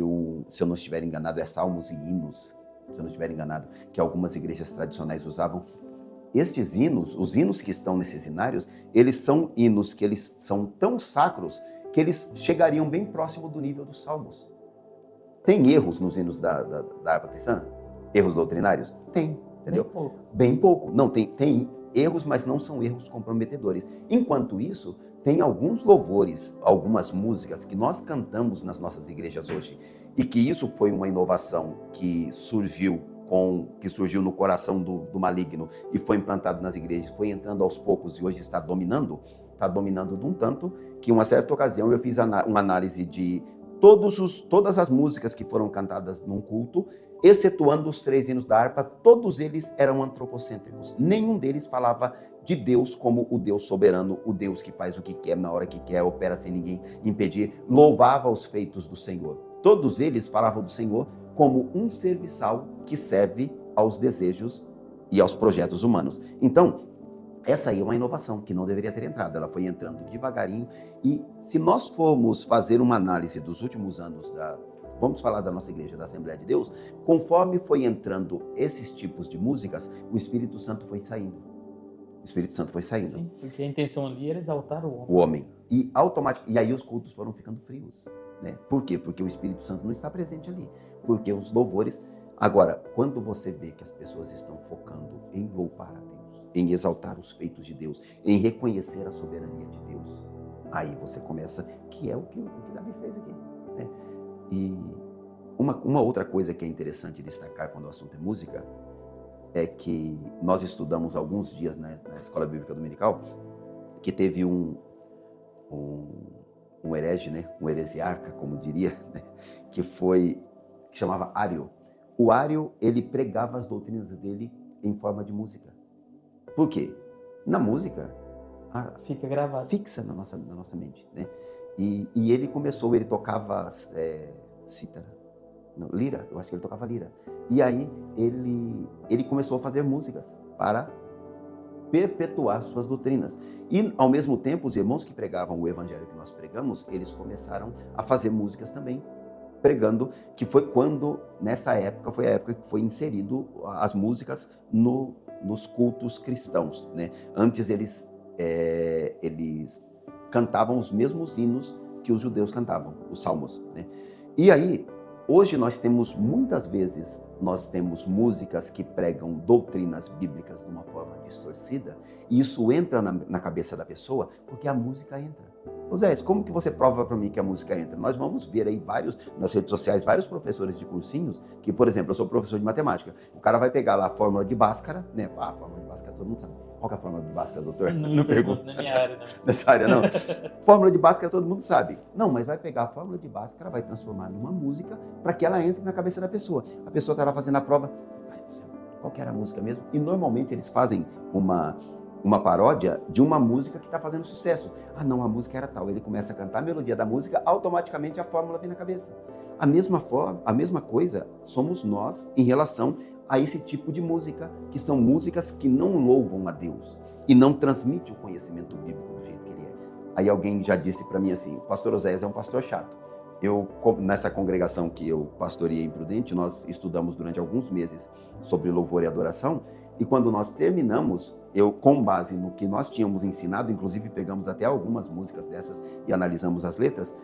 se eu não estiver enganado, salmos e hinos, se eu não estiver enganado, que algumas igrejas tradicionais usavam. Estes hinos, os hinos que estão nesses inários, eles são hinos que eles são tão sacros que eles chegariam bem próximo do nível dos salmos. Tem erros nos hinos da harpa cristã? Erros doutrinários? Tem, entendeu? Bem poucos. Bem pouco. Não, tem erros, mas não são erros comprometedores. Enquanto isso, tem alguns louvores, algumas músicas que nós cantamos nas nossas igrejas hoje, e que isso foi uma inovação que surgiu no coração do maligno e foi implantado nas igrejas, foi entrando aos poucos e hoje está dominando de um tanto que, em uma certa ocasião, eu fiz uma análise de todas as músicas que foram cantadas num culto, excetuando os 3 hinos da harpa, todos eles eram antropocêntricos. Nenhum deles falava de Deus como o Deus soberano, o Deus que faz o que quer, na hora que quer, opera sem ninguém impedir, louvava os feitos do Senhor. Todos eles falavam do Senhor como um serviçal que serve aos desejos e aos projetos humanos. Então, essa aí é uma inovação que não deveria ter entrado, ela foi entrando devagarinho, e se nós formos fazer uma análise dos últimos anos vamos falar da nossa igreja, da Assembleia de Deus, conforme foi entrando esses tipos de músicas, o Espírito Santo foi saindo. O Espírito Santo foi saindo. Sim, porque a intenção ali era exaltar o homem. O homem. E aí os cultos foram ficando frios, né? Por quê? Porque o Espírito Santo não está presente ali. Porque os louvores... Agora, quando você vê que as pessoas estão focando em louvar a Deus, em exaltar os feitos de Deus, em reconhecer a soberania de Deus, aí você começa, que é o que Davi fez aqui, né? E uma outra coisa que é interessante destacar quando o assunto é música, é que nós estudamos alguns dias, né, na Escola Bíblica Dominical, que teve um herege, né, um heresiarca, como diria, né, que chamava Ário. O Ário, ele pregava as doutrinas dele em forma de música. Por quê? Na música, Fica gravado. fixa na nossa mente, né? E ele tocava cítara, não, lira, eu acho que ele tocava lira. E aí ele começou a fazer músicas para perpetuar suas doutrinas. E, ao mesmo tempo, os irmãos que pregavam o evangelho que nós pregamos, eles começaram a fazer músicas também, pregando, que foi quando, nessa época, foi a época que foi inserido as músicas nos cultos cristãos, né? Antes eles cantavam os mesmos hinos que os judeus cantavam, os salmos, né? E aí, hoje muitas vezes, nós temos músicas que pregam doutrinas bíblicas de uma forma distorcida, e isso entra na cabeça da pessoa, porque a música entra. José, como que você prova para mim que a música entra? Nós vamos ver aí nas redes sociais, vários professores de cursinhos, que, por exemplo, eu sou professor de matemática, o cara vai pegar lá a fórmula de Bhaskara, né? A fórmula de Bhaskara todo mundo sabe. Qual que é a fórmula de Bhaskara, doutor? Não pergunto, na minha área, não. Nessa área, não. Fórmula de Bhaskara todo mundo sabe. Não, mas vai pegar a fórmula de Bhaskara, vai transformar numa música para que ela entre na cabeça da pessoa. A pessoa está lá fazendo a prova, mas do céu, qual que era a música mesmo? E normalmente eles fazem uma paródia de uma música que está fazendo sucesso. Ah, não, a música era tal. Ele começa a cantar a melodia da música, automaticamente a fórmula vem na cabeça. A mesma coisa somos nós em relação a esse tipo de música, que são músicas que não louvam a Deus e não transmitem o conhecimento bíblico do jeito que ele é. Aí alguém já disse para mim assim, o pastor Oséias é um pastor chato. Nessa congregação que eu pastoreei em Prudente, nós estudamos durante alguns meses sobre louvor e adoração, e quando nós terminamos, com base no que nós tínhamos ensinado, inclusive pegamos até algumas músicas dessas e analisamos as letras,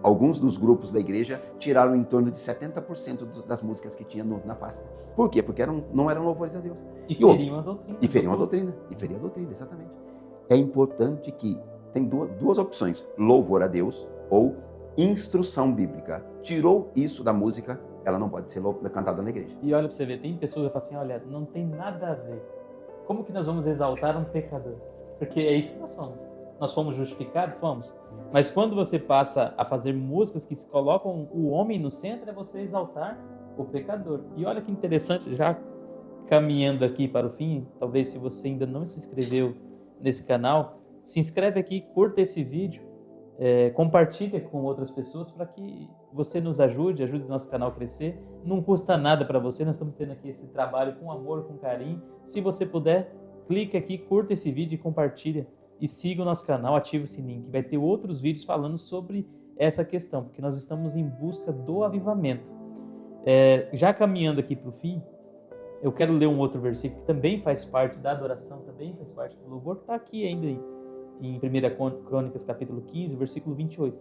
alguns dos grupos da igreja tiraram em torno de 70% das músicas que tinha na pasta. Por quê? Porque não eram louvores a Deus. E feriam a doutrina. E feriam a doutrina. E feriam a doutrina, exatamente. É importante que tem duas opções, louvor a Deus ou instrução bíblica. Tirou isso da música, ela não pode ser cantada na igreja. E olha para você ver, tem pessoas que falam assim, olha, não tem nada a ver. Como que nós vamos exaltar um pecador? Porque é isso que nós somos. Nós fomos justificados? Fomos. Mas quando você passa a fazer músicas que colocam o homem no centro, é você exaltar o pecador. E olha que interessante, já caminhando aqui para o fim, talvez se você ainda não se inscreveu nesse canal, se inscreve aqui, curta esse vídeo, compartilha com outras pessoas para que você nos ajude o nosso canal a crescer. Não custa nada para você, nós estamos tendo aqui esse trabalho com amor, com carinho. Se você puder, clique aqui, curta esse vídeo e compartilha. E siga o nosso canal, ative o sininho, que vai ter outros vídeos falando sobre essa questão, porque nós estamos em busca do avivamento. Já caminhando aqui para o fim, eu quero ler um outro versículo que também faz parte da adoração, também faz parte do louvor, que está aqui ainda em 1 Crônicas, capítulo 15, versículo 28.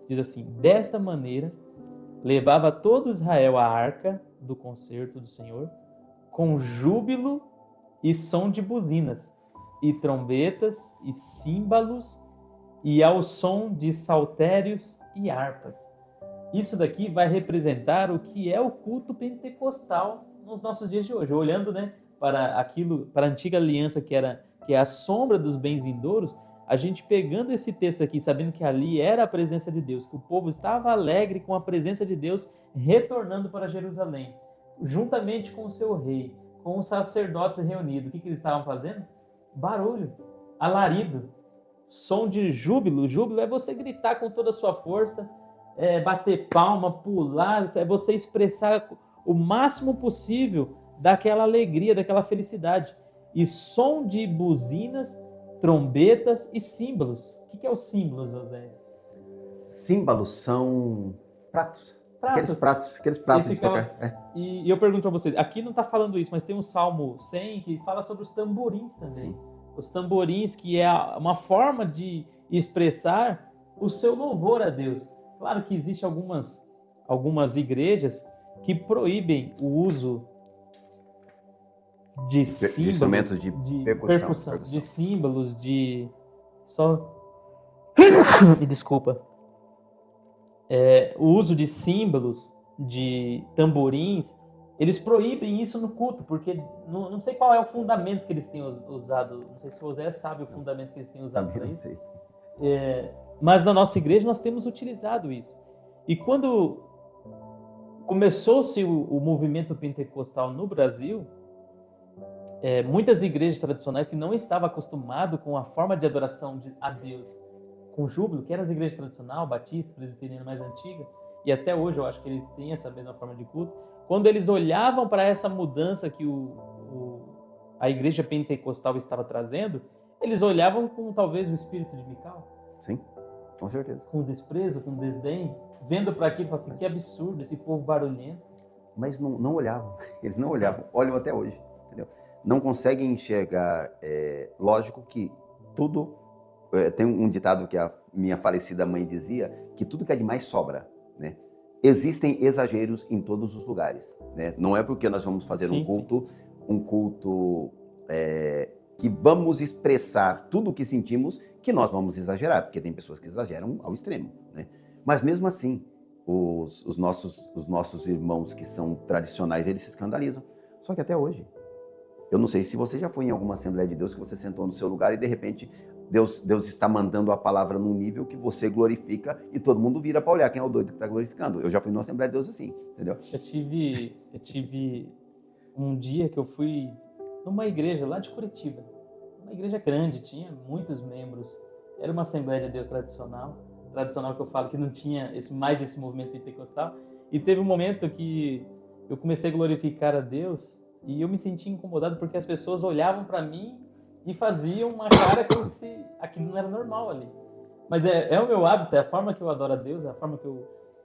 Diz assim, desta maneira, levava todo Israel a arca do concerto do Senhor, com júbilo e som de buzinas, e trombetas, e símbolos, e ao som de saltérios e harpas. Isso daqui vai representar o que é o culto pentecostal nos nossos dias de hoje. Olhando, né, para a antiga aliança que é a sombra dos bens vindouros, a gente pegando esse texto aqui, sabendo que ali era a presença de Deus, que o povo estava alegre com a presença de Deus retornando para Jerusalém, juntamente com o seu rei, com os sacerdotes reunidos. O que eles estavam fazendo? Barulho, alarido, som de júbilo. Júbilo é você gritar com toda a sua força, bater palma, pular, é você expressar o máximo possível daquela alegria, daquela felicidade. E som de buzinas, trombetas e símbolos. O que é os símbolos, José? Símbolos são pratos. Aqueles pratos de tocar. E eu pergunto para vocês, aqui não está falando isso, mas tem um Salmo 100 que fala sobre os tamborins também. Sim. Os tamborins, que é uma forma de expressar o seu louvor a Deus. Claro que existem algumas igrejas que proíbem o uso de símbolos, instrumentos de percussão. De símbolos, me desculpa. O uso de símbolos, de tamborins, eles proíbem isso no culto, porque não sei qual é o fundamento que eles têm usado, não sei se o José sabe o fundamento que eles têm usado Também para não isso, sei. mas na nossa igreja nós temos utilizado isso. E quando começou-se o movimento pentecostal no Brasil, muitas igrejas tradicionais que não estavam acostumadas com a forma de adoração a Deus com júbilo, que eram as igrejas tradicionais, batista, presbiteriana mais antiga, e até hoje eu acho que eles têm essa mesma forma de culto, quando eles olhavam para essa mudança que a igreja pentecostal estava trazendo, eles olhavam com talvez o espírito de Mical, Sim, com certeza. com desprezo, com desdém, vendo para aquilo e falavam assim, que absurdo, esse povo barulhento. Mas não olhavam, eles não olhavam, olham até hoje, entendeu? Não conseguem enxergar, lógico que tudo, tem um ditado que a minha falecida mãe dizia, que tudo que é demais sobra, né? Existem exageros em todos os lugares, né? Não é porque nós vamos fazer Sim, um culto que vamos expressar tudo o que sentimos, que nós vamos exagerar, porque tem pessoas que exageram ao extremo, né? Mas mesmo assim, os nossos irmãos que são tradicionais, eles se escandalizam. Só que até hoje, eu não sei se você já foi em alguma Assembleia de Deus que você sentou no seu lugar e de repente Deus está mandando a palavra num nível que você glorifica e todo mundo vira para olhar quem é o doido que está glorificando. Eu já fui numa Assembleia de Deus assim, entendeu? Eu tive um dia que eu fui numa igreja lá de Curitiba, uma igreja grande, tinha muitos membros, era uma Assembleia de Deus tradicional que eu falo que não tinha mais esse movimento pentecostal, e teve um momento que eu comecei a glorificar a Deus e eu me senti incomodado porque as pessoas olhavam para mim e faziam uma cara como se aquilo não era normal ali. Mas é o meu hábito, é a forma que eu adoro a Deus, é a forma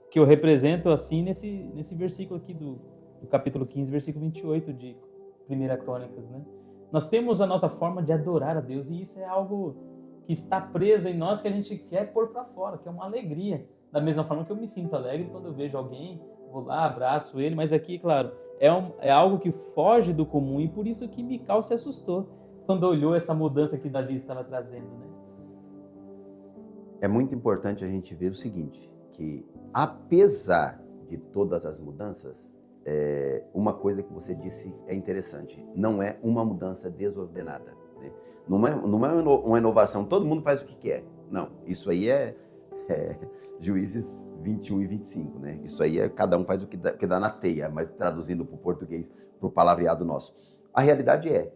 que eu represento assim nesse versículo aqui do capítulo 15, versículo 28 de 1 Crônicas, né? Nós temos a nossa forma de adorar a Deus e isso é algo que está preso em nós que a gente quer pôr para fora, que é uma alegria. Da mesma forma que eu me sinto alegre quando eu vejo alguém, vou lá, abraço ele, mas aqui, claro, é algo que foge do comum e por isso que Mical se assustou quando olhou essa mudança que Davi estava trazendo, né? É muito importante a gente ver o seguinte, que apesar de todas as mudanças, uma coisa que você disse é interessante, não é uma mudança desordenada, né? Não é uma inovação, todo mundo faz o que quer. Não, isso aí é Juízes 21 e 25, né? Isso aí cada um faz o que dá na teia, mas traduzindo para o português, para o palavreado nosso. A realidade é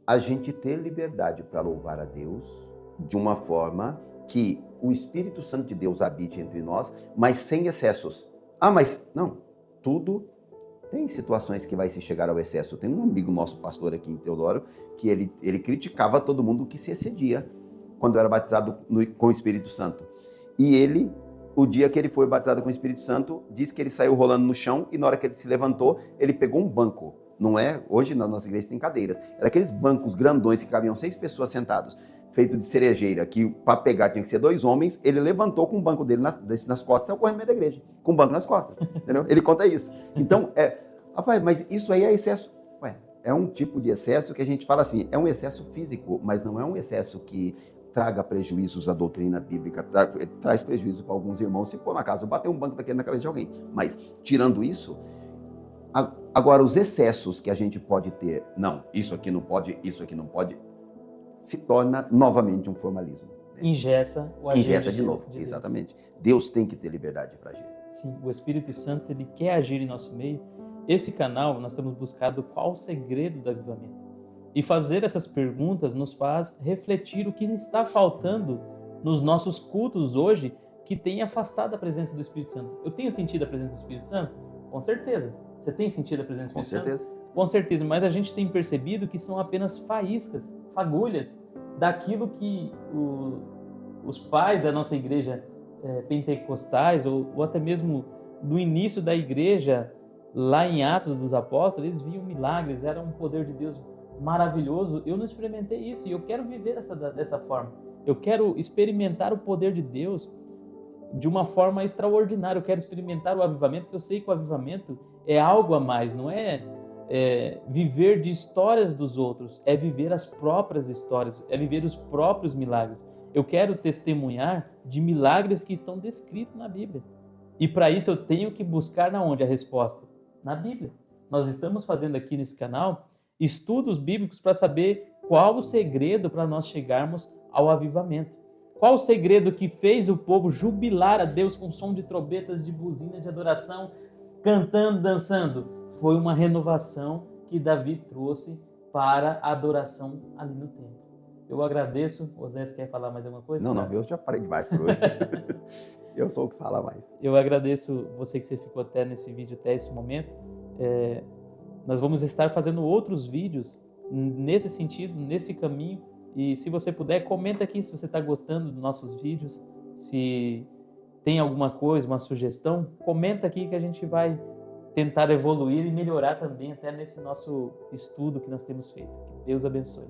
a gente ter liberdade para louvar a Deus de uma forma que o Espírito Santo de Deus habite entre nós, mas sem excessos. Ah, mas não, tudo tem situações que vai se chegar ao excesso. Tem um amigo nosso, pastor aqui em Teodoro, que ele criticava todo mundo que se excedia quando era batizado com o Espírito Santo. E ele, o dia que ele foi batizado com o Espírito Santo, diz que ele saiu rolando no chão e na hora que ele se levantou, ele pegou um banco. Não é? Hoje nas nossas igrejas tem cadeiras. Era aqueles bancos grandões que cabiam 6 pessoas sentados, feito de cerejeira, que para pegar tinha que ser 2 homens. Ele levantou com o banco dele nas costas, saiu correndo no meio da igreja, com o banco nas costas. Entendeu? Ele conta isso. Então, rapaz, mas isso aí é excesso. Ué, é um tipo de excesso que a gente fala assim, é um excesso físico, mas não é um excesso que traga prejuízos à doutrina bíblica, traz prejuízo para alguns irmãos, se por acaso bater um banco daquele na cabeça de alguém. Mas, tirando isso, agora os excessos que a gente pode ter, não, isso aqui não pode, se torna novamente um formalismo. Né? Engessa o agir Engessa de novo, de exatamente. Deus tem que ter liberdade para agir. Sim, o Espírito Santo, ele quer agir em nosso meio. Esse canal, nós temos buscado qual o segredo do avivamento. E fazer essas perguntas nos faz refletir o que está faltando nos nossos cultos hoje que tem afastado a presença do Espírito Santo. Eu tenho sentido a presença do Espírito Santo? Com certeza. Você tem sentido a presença do Espírito Santo? Com certeza, mas a gente tem percebido que são apenas faíscas, fagulhas, daquilo que os pais da nossa igreja pentecostais, ou até mesmo no início da igreja, lá em Atos dos Apóstolos, eles viam milagres, era um poder de Deus maravilhoso. Eu não experimentei isso e eu quero viver dessa forma. Eu quero experimentar o poder de Deus de uma forma extraordinária. Eu quero experimentar o avivamento, porque eu sei que o avivamento é algo a mais, não é viver de histórias dos outros, é viver as próprias histórias, é viver os próprios milagres. Eu quero testemunhar de milagres que estão descritos na Bíblia. E para isso eu tenho que buscar na onde a resposta? Na Bíblia. Nós estamos fazendo aqui nesse canal estudos bíblicos para saber qual o segredo para nós chegarmos ao avivamento. Qual o segredo que fez o povo jubilar a Deus com som de trombetas, de buzinas de adoração, cantando, dançando? Foi uma renovação que Davi trouxe para a adoração ali no templo. Eu agradeço. O Osés quer falar mais alguma coisa? Não, eu já falei demais por hoje. Eu sou o que fala mais. Eu agradeço você que você ficou até nesse vídeo, até esse momento. Nós vamos estar fazendo outros vídeos nesse sentido, nesse caminho. E se você puder, comenta aqui se você está gostando dos nossos vídeos. Se tem alguma coisa, uma sugestão, comenta aqui que a gente vai tentar evoluir e melhorar também até nesse nosso estudo que nós temos feito. Que Deus abençoe.